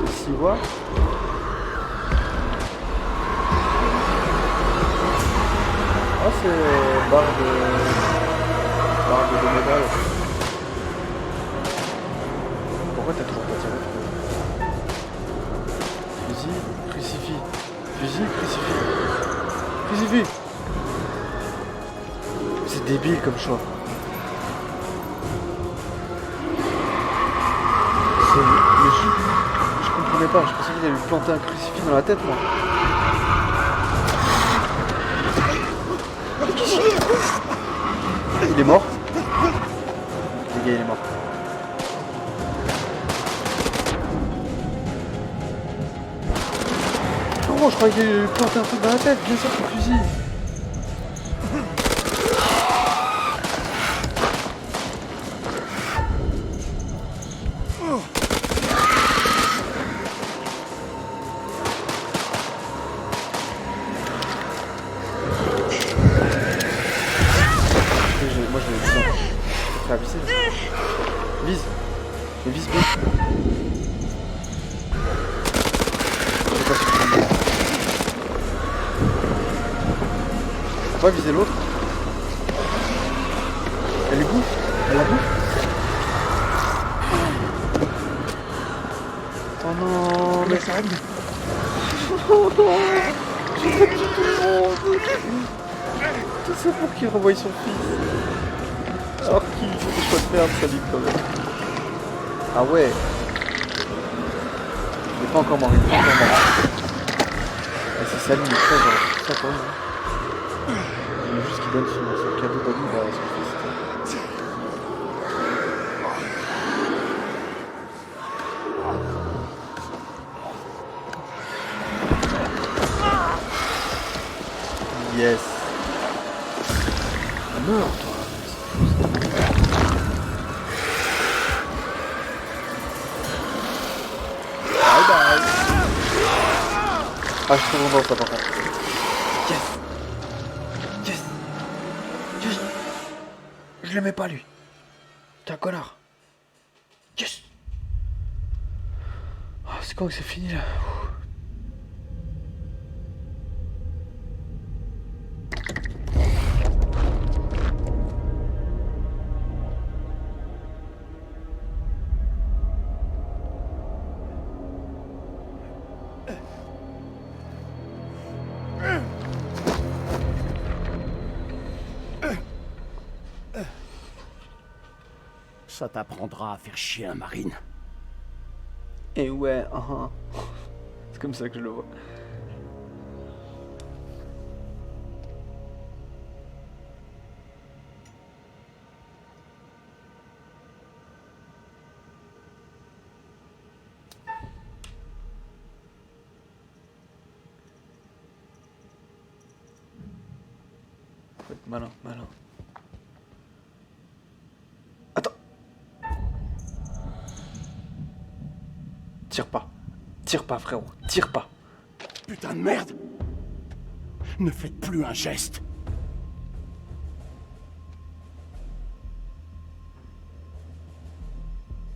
Ici, voir. Ah, c'est barre de médaille. Pourquoi t'as toujours pas tiré? Fusil, crucifix. Fusil, crucifix. Crucifix. C'est débile comme choix. Je comprenais pas, je pensais qu'il allait lui planter un crucifix dans la tête, moi. Il est mort. Le gars, il est mort. Oh, je croyais qu'il allait lui planter un truc dans la tête, bien sûr, le fusil. Moi je vais viser. Je vais viser. Vise. Mais vise bien. Je sais pas si tu peux. Faut pas viser l'autre. Elle lui bouffe. Elle la bouffe. Oh non, mais ça arrive. Oh non. J'ai pas tué tout le monde. Tout ça pour qu'il renvoie son fils. Alors qu'il fait des choix de merde, ça dit quand même. Ah ouais. Il est pas encore mort, il est pas encore mort. Et c'est ça, il est très genre, ça quand même. Il veut juste qu'il donne son cadeau d'anniv à son fils. Yes. Meurs, toi. Bye bye. Ah, je suis trop content ça par contre. Yes. Yes. Yes. Je l'aimais pas lui. T'es un connard. Yes. Oh, c'est quand que c'est fini là? Ça t'apprendra à faire chier un marine. Et ouais, c'est comme ça que je le vois. Faut être malin, malin. Attends. Tire pas. Tire pas, frérot. Tire pas. Putain de merde! Ne faites plus un geste!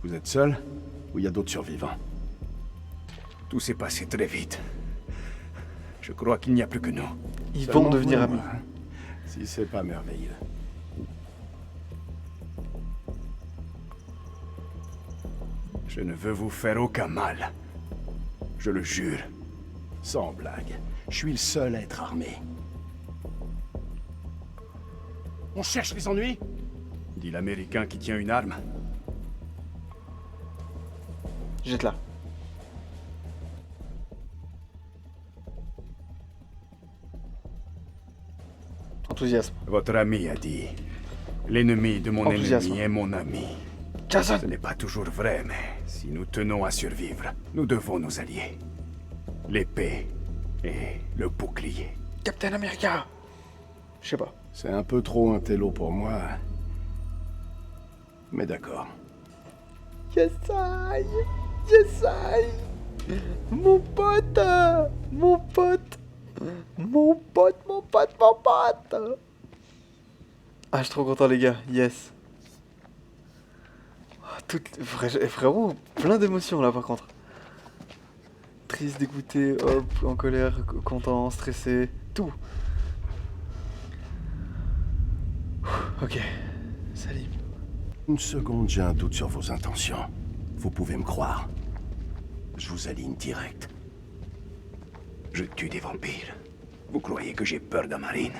Vous êtes seul? Ou il y a d'autres survivants? Tout s'est passé très vite. Je crois qu'il n'y a plus que nous. Ils Seulement vont devenir vous, amis. hein, si c'est pas merveilleux. Je ne veux vous faire aucun mal. Je le jure. Sans blague, je suis le seul à être armé. On cherche les ennuis? Dit l'Américain qui tient une arme. Jette-la. Enthousiasme. Votre ami a dit. L'ennemi de mon Enthousiasme. ennemi est mon ami. Jason. Ce n'est pas toujours vrai, mais si nous tenons à survivre, nous devons nous allier. L'épée et le bouclier. Captain America. Je sais pas. C'est un peu trop un télo pour moi. Mais d'accord. Yes, I. Yes, I. Mon pote. Mon pote. Mon pote, mon pote, mon pote. Ah, je suis trop content, les gars. Yes. Frérot, plein d'émotions là par contre. Triste, dégoûté, hop, en colère, content, stressé, tout. Ok, Salim. Une seconde, j'ai un doute sur vos intentions. Vous pouvez me croire. Je vous aligne direct. Je tue des vampires. Vous croyez que j'ai peur d'un marine?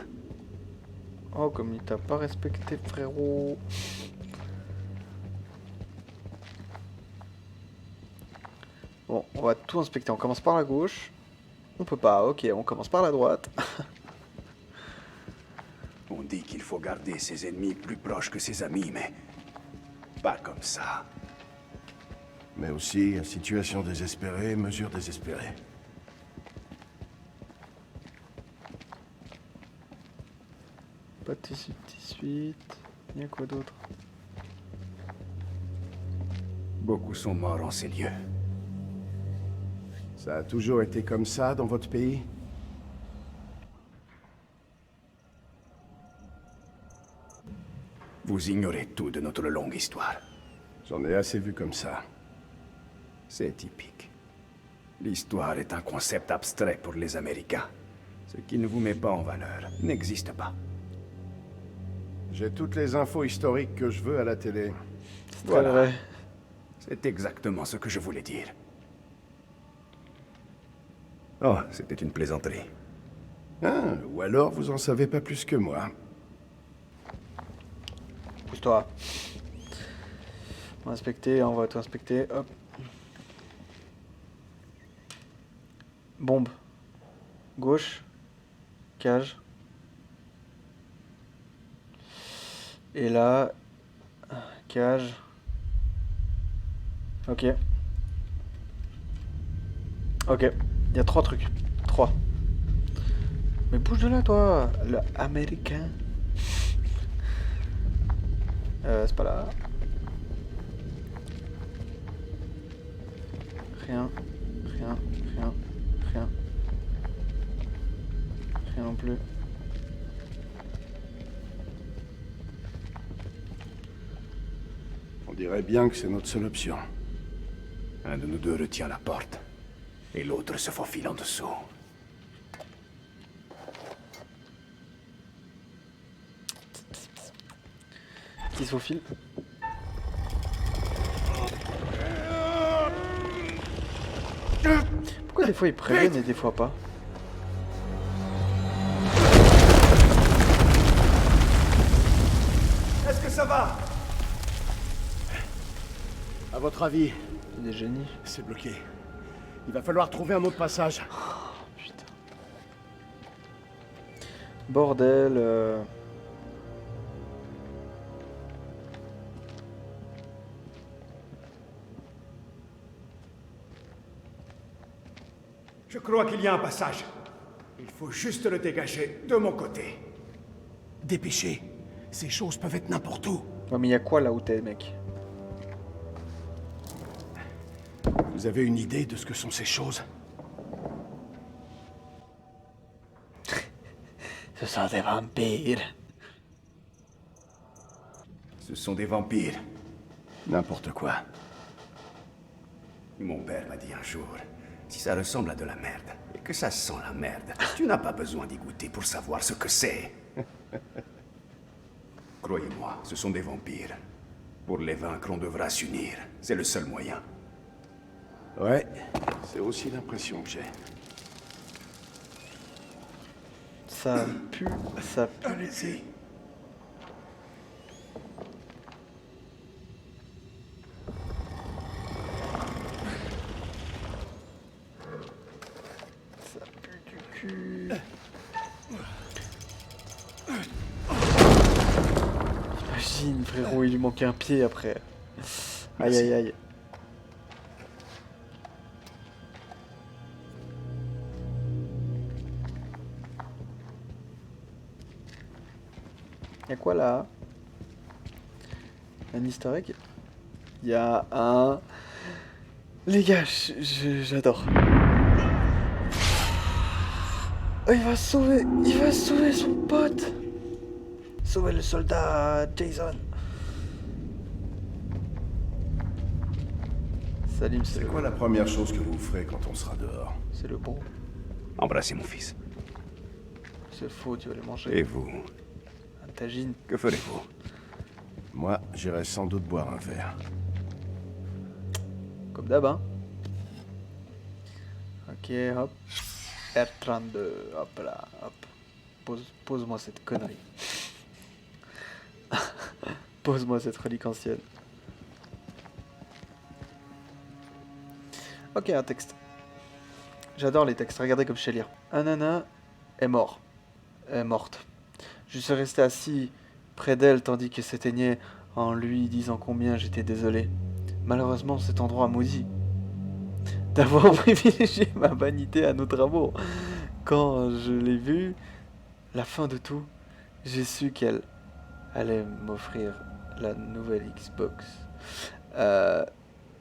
Oh, comme il t'a pas respecté, frérot. Bon, on va tout inspecter. On commence par la gauche. On peut pas, ok, on commence par la droite. On dit qu'il faut garder ses ennemis plus proches que ses amis, mais pas comme ça. Mais aussi, situation désespérée, mesure désespérée. Pas de tissu de suite. Il y a quoi d'autre? Beaucoup sont morts en ces lieux. Ça a toujours été comme ça dans votre pays? Vous ignorez tout de notre longue histoire. J'en ai assez vu comme ça. C'est typique. L'histoire est un concept abstrait pour les Américains. Ce qui ne vous met pas en valeur n'existe pas. J'ai toutes les infos historiques que je veux à la télé. Voilà. Vrai. C'est exactement ce que je voulais dire. Oh, c'était une plaisanterie. Ah, ou alors vous en savez pas plus que moi. Pousse-toi. On va inspecter, on va tout inspecter. Hop. Bombe. Gauche. Cage. Et là. Cage. Ok. Ok. Il y a 3 trucs. 3. Mais bouge de là, toi. Le américain. C'est pas là. Rien. Rien. Rien. Rien. Rien non plus. On dirait bien que c'est notre seule option. Un de nous deux retient la porte. Et l'autre se faufile en dessous. Qui se faufile. Pourquoi des fois ils préviennent et des fois pas? Est-ce que ça va? À votre avis, C'est des génies. c'est bloqué. Il va falloir trouver un autre passage. Putain. Bordel. Je crois qu'il y a un passage. Il faut juste le dégager de mon côté. Dépêchez. Ces choses peuvent être n'importe où. Ouais, mais y a quoi là où t'es, mec? Vous avez une idée de ce que sont ces choses? Ce sont des vampires. Ce sont des vampires. N'importe quoi. Mon père m'a dit un jour, si ça ressemble à de la merde, et que ça sent la merde, tu n'as pas besoin d'y goûter pour savoir ce que c'est. Croyez-moi, ce sont des vampires. Pour les vaincre, on devra s'unir. C'est le seul moyen. Ouais, c'est aussi l'impression que j'ai. Ça pue, ça pue. Allez-y. Ça pue du cul. Imagine, frérot, il lui manquait un pied après. Aïe aïe aïe. Y'a quoi là? Un easter egg? Y'a un... Les gars, j'adore. Oh, il va sauver son pote. Sauver le soldat Jason. Salim, C'est quoi la première chose que vous ferez quand on sera dehors? C'est le bon. Embrassez mon fils. C'est faux, tu vas les manger. Et vous, Un tagine. que ferez-vous? Moi, j'irai sans doute boire un verre. Comme d'hab, hein. Ok, hop. R32, hop là, hop. Pose-moi cette connerie. Pose-moi cette relique ancienne. Ok, un texte. J'adore les textes, regardez comme je sais lire. Un nana est mort. Est morte. Je suis resté assis près d'elle tandis qu'elle s'éteignait en lui disant combien j'étais désolé. Malheureusement, cet endroit maudit d'avoir privilégié ma vanité à nos travaux. Quand je l'ai vue, la fin de tout, j'ai su qu'elle allait m'offrir la nouvelle Xbox.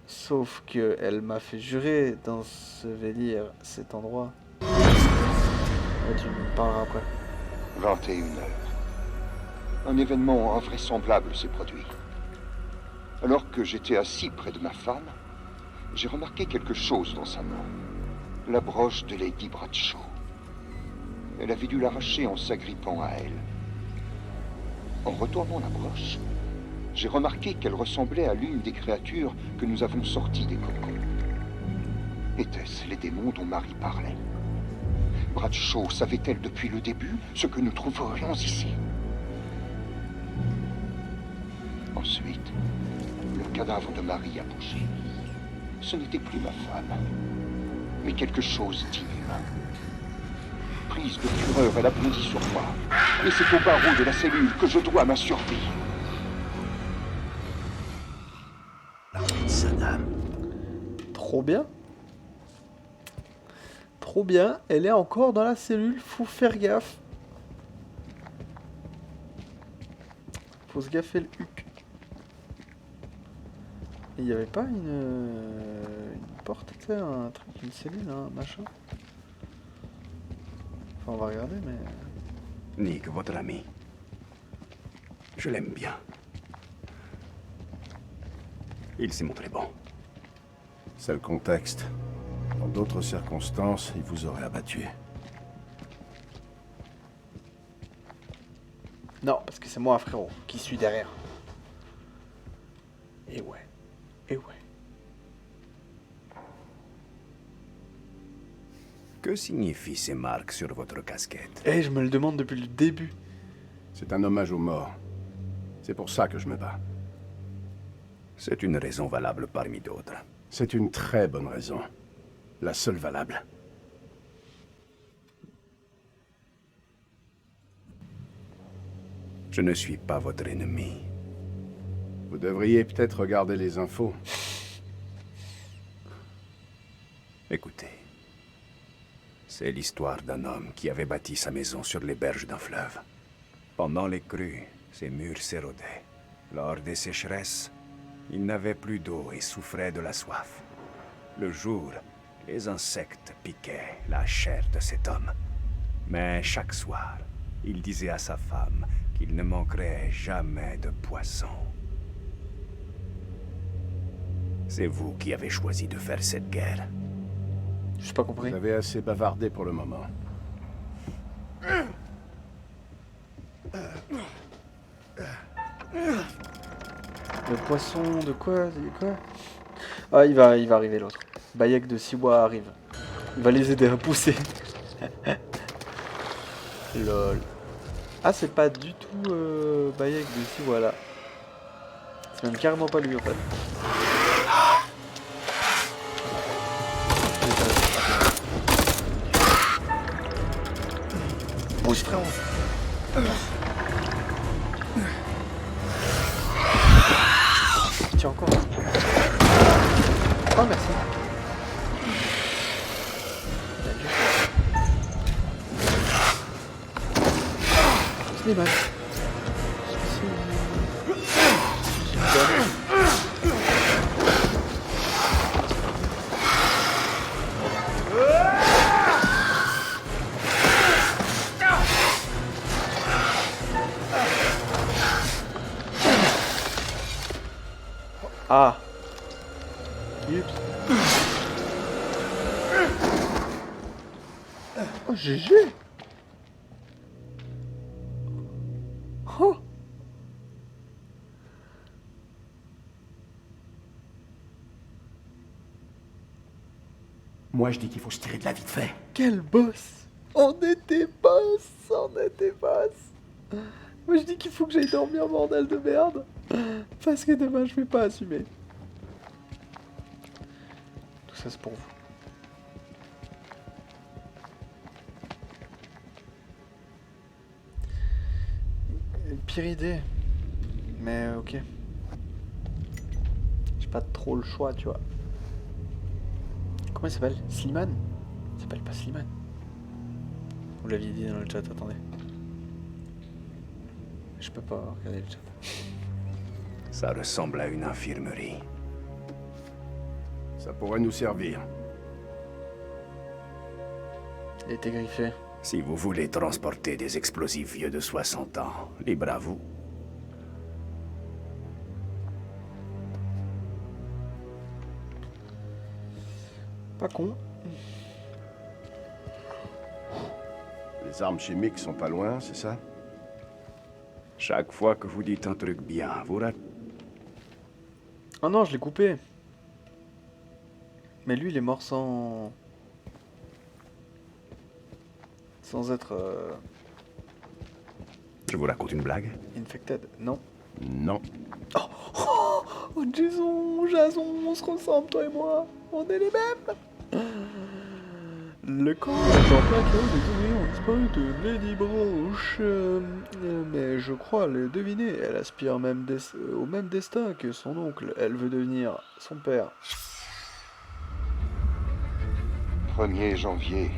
Sauf que elle m'a fait jurer d'ensevelir cet endroit. Ouais, tu me parleras après. 21 heures. Un événement invraisemblable s'est produit. Alors que j'étais assis près de ma femme, j'ai remarqué quelque chose dans sa main. La broche de Lady Bradshaw. Elle avait dû l'arracher en s'agrippant à elle. En retournant la broche, j'ai remarqué qu'elle ressemblait à l'une des créatures que nous avons sorties des cocons. Étaient-ce les démons dont Marie parlait? Bradshaw savait-elle depuis le début ce que nous trouverions ici? Ensuite, le cadavre de Marie a bougé. Ce n'était plus ma femme, mais quelque chose d'inhumain. Prise de fureur, elle a bondi sur moi. Et c'est au barreau de la cellule que je dois ma survie. Saddam. Trop bien. Trop bien. Elle est encore dans la cellule. Faut faire gaffe. Faut se gaffer le huc. Il n'y avait pas une porte, tu sais, un truc, une cellule, un machin. Enfin, on va regarder, mais... Nick, votre ami. Je l'aime bien. Il s'est montré bon. C'est le contexte. Dans d'autres circonstances, il vous aurait abattu. Non, parce que c'est moi, frérot, qui suis derrière. Et ouais. Et ouais. Que signifient ces marques sur votre casquette? Eh, je me le demande depuis le début. C'est un hommage aux morts. C'est pour ça que je me bats. C'est une raison valable parmi d'autres. C'est une très bonne raison. La seule valable. Je ne suis pas votre ennemi. Vous devriez peut-être regarder les infos. Écoutez. C'est l'histoire d'un homme qui avait bâti sa maison sur les berges d'un fleuve. Pendant les crues, ses murs s'érodaient. Lors des sécheresses, il n'avait plus d'eau et souffrait de la soif. Le jour, les insectes piquaient la chair de cet homme. Mais chaque soir, il disait à sa femme qu'il ne manquerait jamais de poissons. C'est vous qui avez choisi de faire cette guerre. J'ai pas compris. Vous avez assez bavardé pour le moment. Le poisson de quoi? Ah, il va arriver l'autre. Bayek de Siwa arrive. Il va les aider à pousser. Lol. Ah, c'est pas du tout Bayek de Siwa là. C'est même carrément pas lui en fait. Bouge frérot. Tiens encore. Oh merci. Slimane. Ah. Oups. Oh GG. Oh. Moi, je dis qu'il faut se tirer de la vite fait. Quel boss. On était boss. Moi je dis qu'il faut que j'aille dormir, bordel de merde. Parce que demain je vais pas assumer. Tout ça c'est pour vous. Pire idée. Mais ok. J'ai pas trop le choix, tu vois. Comment il s'appelle? Slimane? Il s'appelle pas Slimane. Vous l'aviez dit dans le chat, attendez. Je peux pas regarder le chat. Ça ressemble à une infirmerie. Ça pourrait nous servir. Il était griffé. Si vous voulez transporter des explosifs vieux de 60 ans, libre à vous. Pas con. Les armes chimiques sont pas loin, c'est ça? Chaque fois que vous dites un truc bien, vous ratez. Oh non, je l'ai coupé. Mais lui, il est mort sans... Sans être... Je vous raconte une blague? infected. Non. Non. Oh Jason, on se ressemble, toi et moi. On est les mêmes. Le camp est en plein chaos, les ouvriers ont disparu de Lady Branch. Mais je crois le deviner, elle aspire même au même destin que son oncle. Elle veut devenir son père. 1er janvier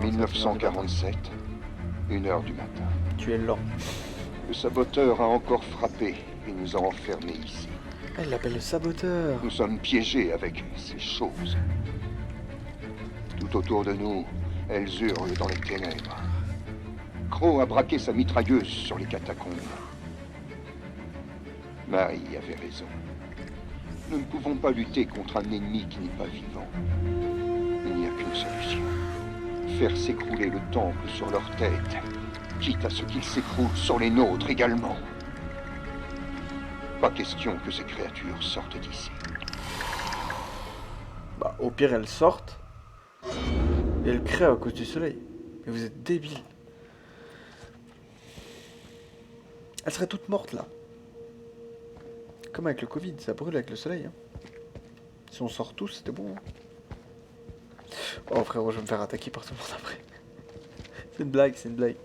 1947, 1h du matin. Tu es lent. Le saboteur a encore frappé et nous a enfermés ici. Elle l'appelle le saboteur. Nous sommes piégés avec ces choses. Tout autour de nous, elles hurlent dans les ténèbres. Crow a braqué sa mitrailleuse sur les catacombes. Marie avait raison. Nous ne pouvons pas lutter contre un ennemi qui n'est pas vivant. Il n'y a qu'une solution. Faire s'écrouler le temple sur leur tête, quitte à ce qu'il s'écroule sur les nôtres également. Pas question que ces créatures sortent d'ici. Bah, au pire, elles sortent. Et elles créent à cause du soleil. Mais vous êtes débiles. Elles seraient toutes mortes là. Comme avec le Covid, ça brûle avec le soleil. Hein. Si on sort tous, c'était bon. Hein. Oh frérot, je vais me faire attaquer par tout le monde après. C'est une blague, c'est une blague.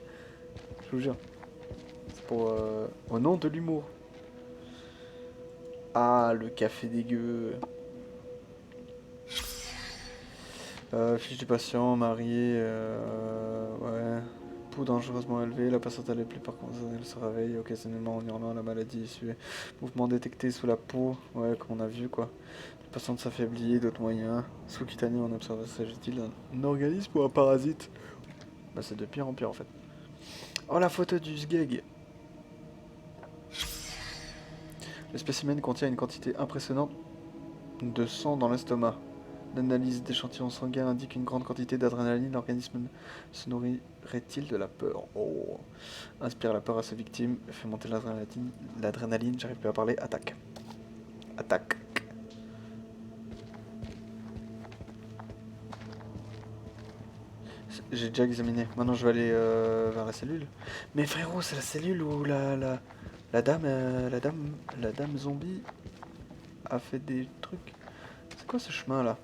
Je vous jure. C'est pour... au nom de l'humour. Ah, le café dégueu. Fiche du patient, marié, ouais. Pouls dangereusement élevé, la patiente a les plaies par contre, elle se réveille occasionnellement en hurlant, la maladie issue. Mouvement détecté sous la peau, ouais, comme on a vu quoi. La patiente s'affaiblit, d'autres moyens. Sous-cutané, on observe, s'agit-il d'un organisme ou un parasite? Bah c'est de pire en pire en fait. Oh la photo du sgeg. Le spécimen contient une quantité impressionnante de sang dans l'estomac. L'analyse d'échantillons sanguins indique une grande quantité d'adrénaline. L'organisme se nourrirait-il de la peur? Oh. Inspire la peur à sa victime, fait monter l'adrénaline, j'arrive plus à parler, attaque. Attaque. J'ai déjà examiné, maintenant je vais aller vers la cellule. Mais frérot, c'est la cellule où la dame zombie a fait des trucs. C'est quoi ce chemin là?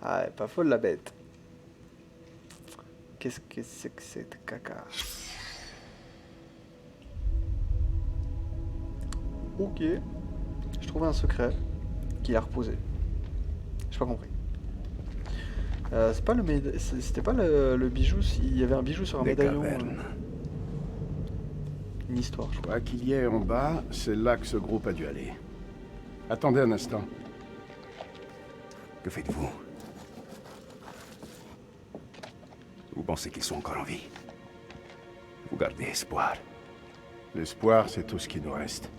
Ah, pas folle la bête. Qu'est-ce que c'est que cette caca? Ok. Je trouvais un secret qu'il a reposé. J'ai pas compris. C'est pas c'était pas le bijou, il y avait un bijou sur un médaillon. Une histoire, je crois. Quoi qu'il y ait en bas, c'est là que ce groupe a dû aller. Attendez un instant. Que faites-vous? Vous pensez qu'ils sont encore en vie? Vous gardez espoir? L'espoir, c'est tout ce qui nous reste.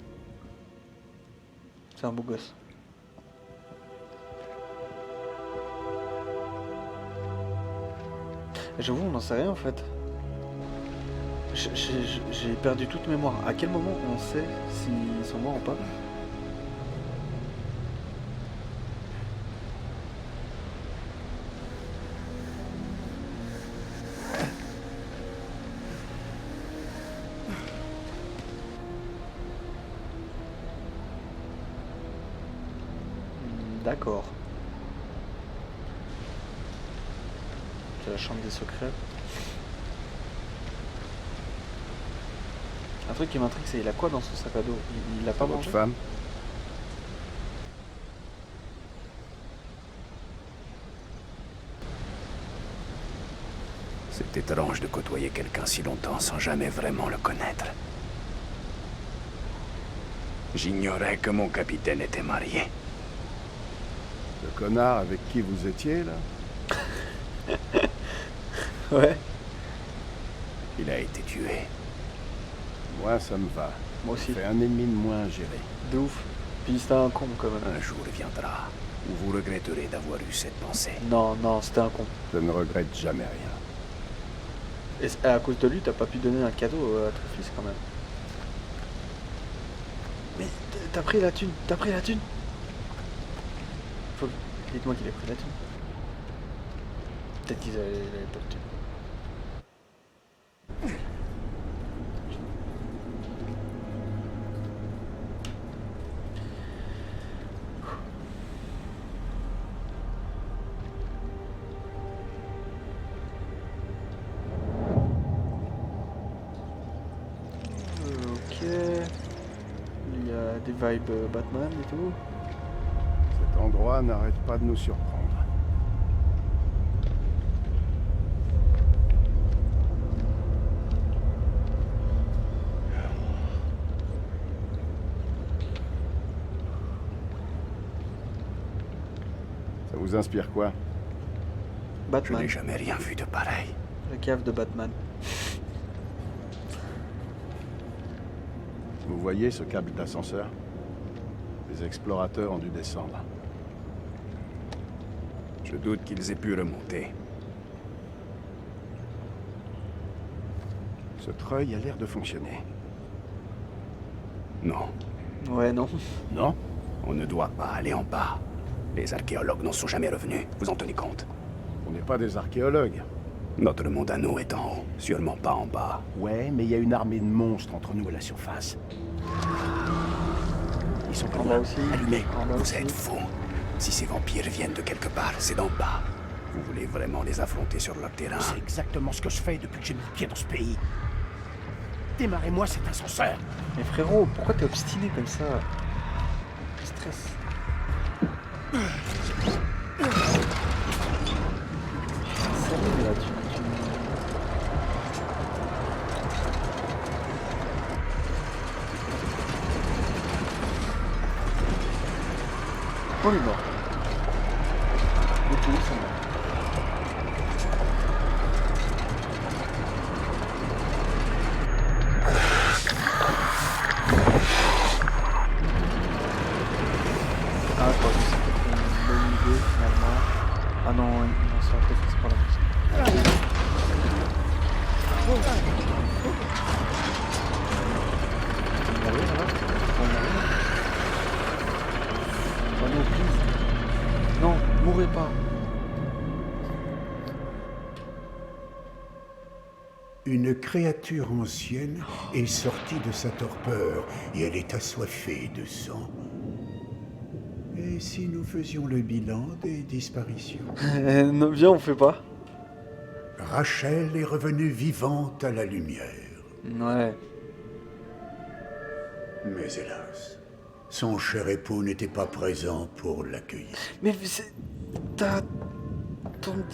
C'est un beau gosse. J'avoue, on n'en sait rien en fait. J'ai perdu toute mémoire. À quel moment on sait s'ils sont morts ou pas? D'accord. C'est la chambre des secrets. Un truc qui m'intrigue, c'est il a quoi dans son sac à dos? Il a pas Votre mangé? femme? C'est étrange de côtoyer quelqu'un si longtemps sans jamais vraiment le connaître. J'ignorais que mon capitaine était marié. Le connard avec qui vous étiez, là? Ouais. Il a été tué. Moi, ça me va. Moi aussi. Ça fait un ennemi de moins à gérer. De ouf. Puis c'était un con quand même. Un jour viendra où vous regretterez d'avoir eu cette pensée. Non, non, c'était un con. Je ne regrette jamais rien. Et à cause de lui, t'as pas pu donner un cadeau à ton fils quand même. Mais t'as pris la thune, t'as pris la thune. Dites-moi qu'il a pris la thune. Peut-être qu'ils avaient pas de thune. Ok. Il y a des vibes Batman et tout. Cet endroit n'arrête pas de nous surprendre. Ça vous inspire quoi? Je Batman. n'ai jamais rien vu de pareil. La cave de Batman. Vous voyez ce câble d'ascenseur? Les explorateurs ont dû descendre. Je doute qu'ils aient pu remonter. Ce treuil a l'air de fonctionner. Non, Ouais, non. Non? on ne doit pas aller en bas. Les archéologues n'en sont jamais revenus. Vous en tenez compte? On n'est pas des archéologues. Notre monde à nous est en haut, sûrement pas en bas. Ouais, mais il y a une armée de monstres entre nous et la surface. Ils sont pas En loin. bas aussi. Allumez, En bas vous aussi. êtes fous. Si ces vampires viennent de quelque part, c'est d'en bas. Vous voulez vraiment les affronter sur leur terrain? C'est exactement ce que je fais depuis que j'ai mis le pied dans ce pays. Démarrez-moi cet ascenseur. Mais frérot, pourquoi t'es obstiné comme ça? Stress. Sérieux, là, Oh, il est mort. Le tout, c'est mort. Ah, je crois que c'est peut-être une bonne idée finalement. Ah non, non, ça va peut-être c'est pas la musique. Tu vas mourir là? Tu vas mourir? Oh non, please. Non, mourrez pas. Une créature ancienne est sortie de sa torpeur et elle est assoiffée de sang. Et si nous faisions le bilan des disparitions? Non, viens, on fait pas. Rachel est revenue vivante à la lumière. Ouais. Mais hélas, son cher époux n'était pas présent pour l'accueillir. Mais c'est... T'as...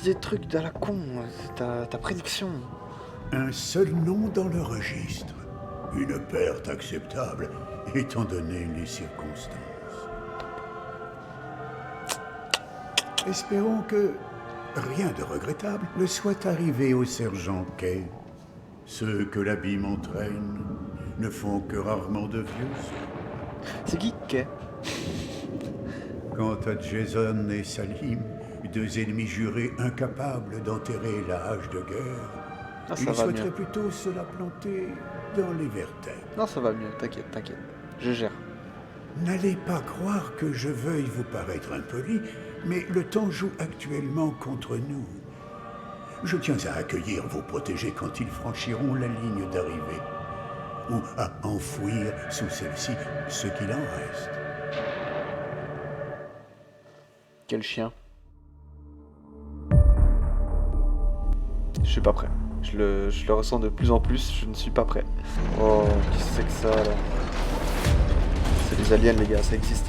des trucs de la con. C'est ta prédiction. Un seul nom dans le registre. Une perte acceptable, étant donné les circonstances. Espérons que rien de regrettable ne soit arrivé au sergent Kay. Ceux que l'abîme entraîne ne font que rarement de vieux. C'est qui Kay? Quant à Jason et Salim, deux ennemis jurés incapables d'enterrer la hache de guerre, Ah, ça ils va souhaiteraient mieux. plutôt se la planter dans les vertèbres. Non, ça va mieux, t'inquiète, t'inquiète. Je gère. N'allez pas croire que je veuille vous paraître impoli, mais le temps joue actuellement contre nous. Je tiens à accueillir vos protégés quand ils franchiront la ligne d'arrivée, ou à enfouir sous celle-ci ce qu'il en reste. Quel chien. Je suis pas prêt. Je le ressens de plus en plus, je ne suis pas prêt. Oh, qu'est-ce que c'est que ça là? C'est des aliens les gars, ça existe.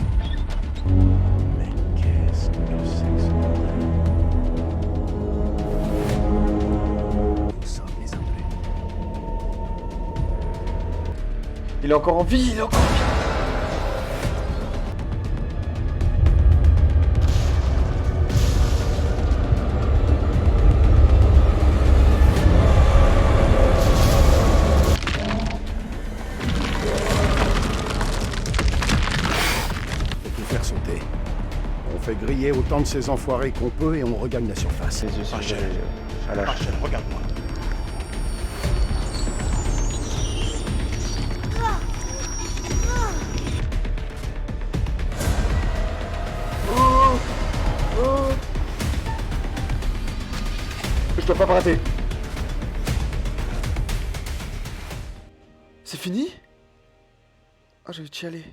Mais qu'est-ce que c'est que ça? Nous sommes les intrus. Il est encore en vie, il est encore en vie. Sauter. On fait griller autant de ces enfoirés qu'on peut et on regagne la surface. Les yeux sont Rachel, gelés, à la Rachel, regarde-moi. Je dois pas me rater. C'est fini? Ah, je vais y aller.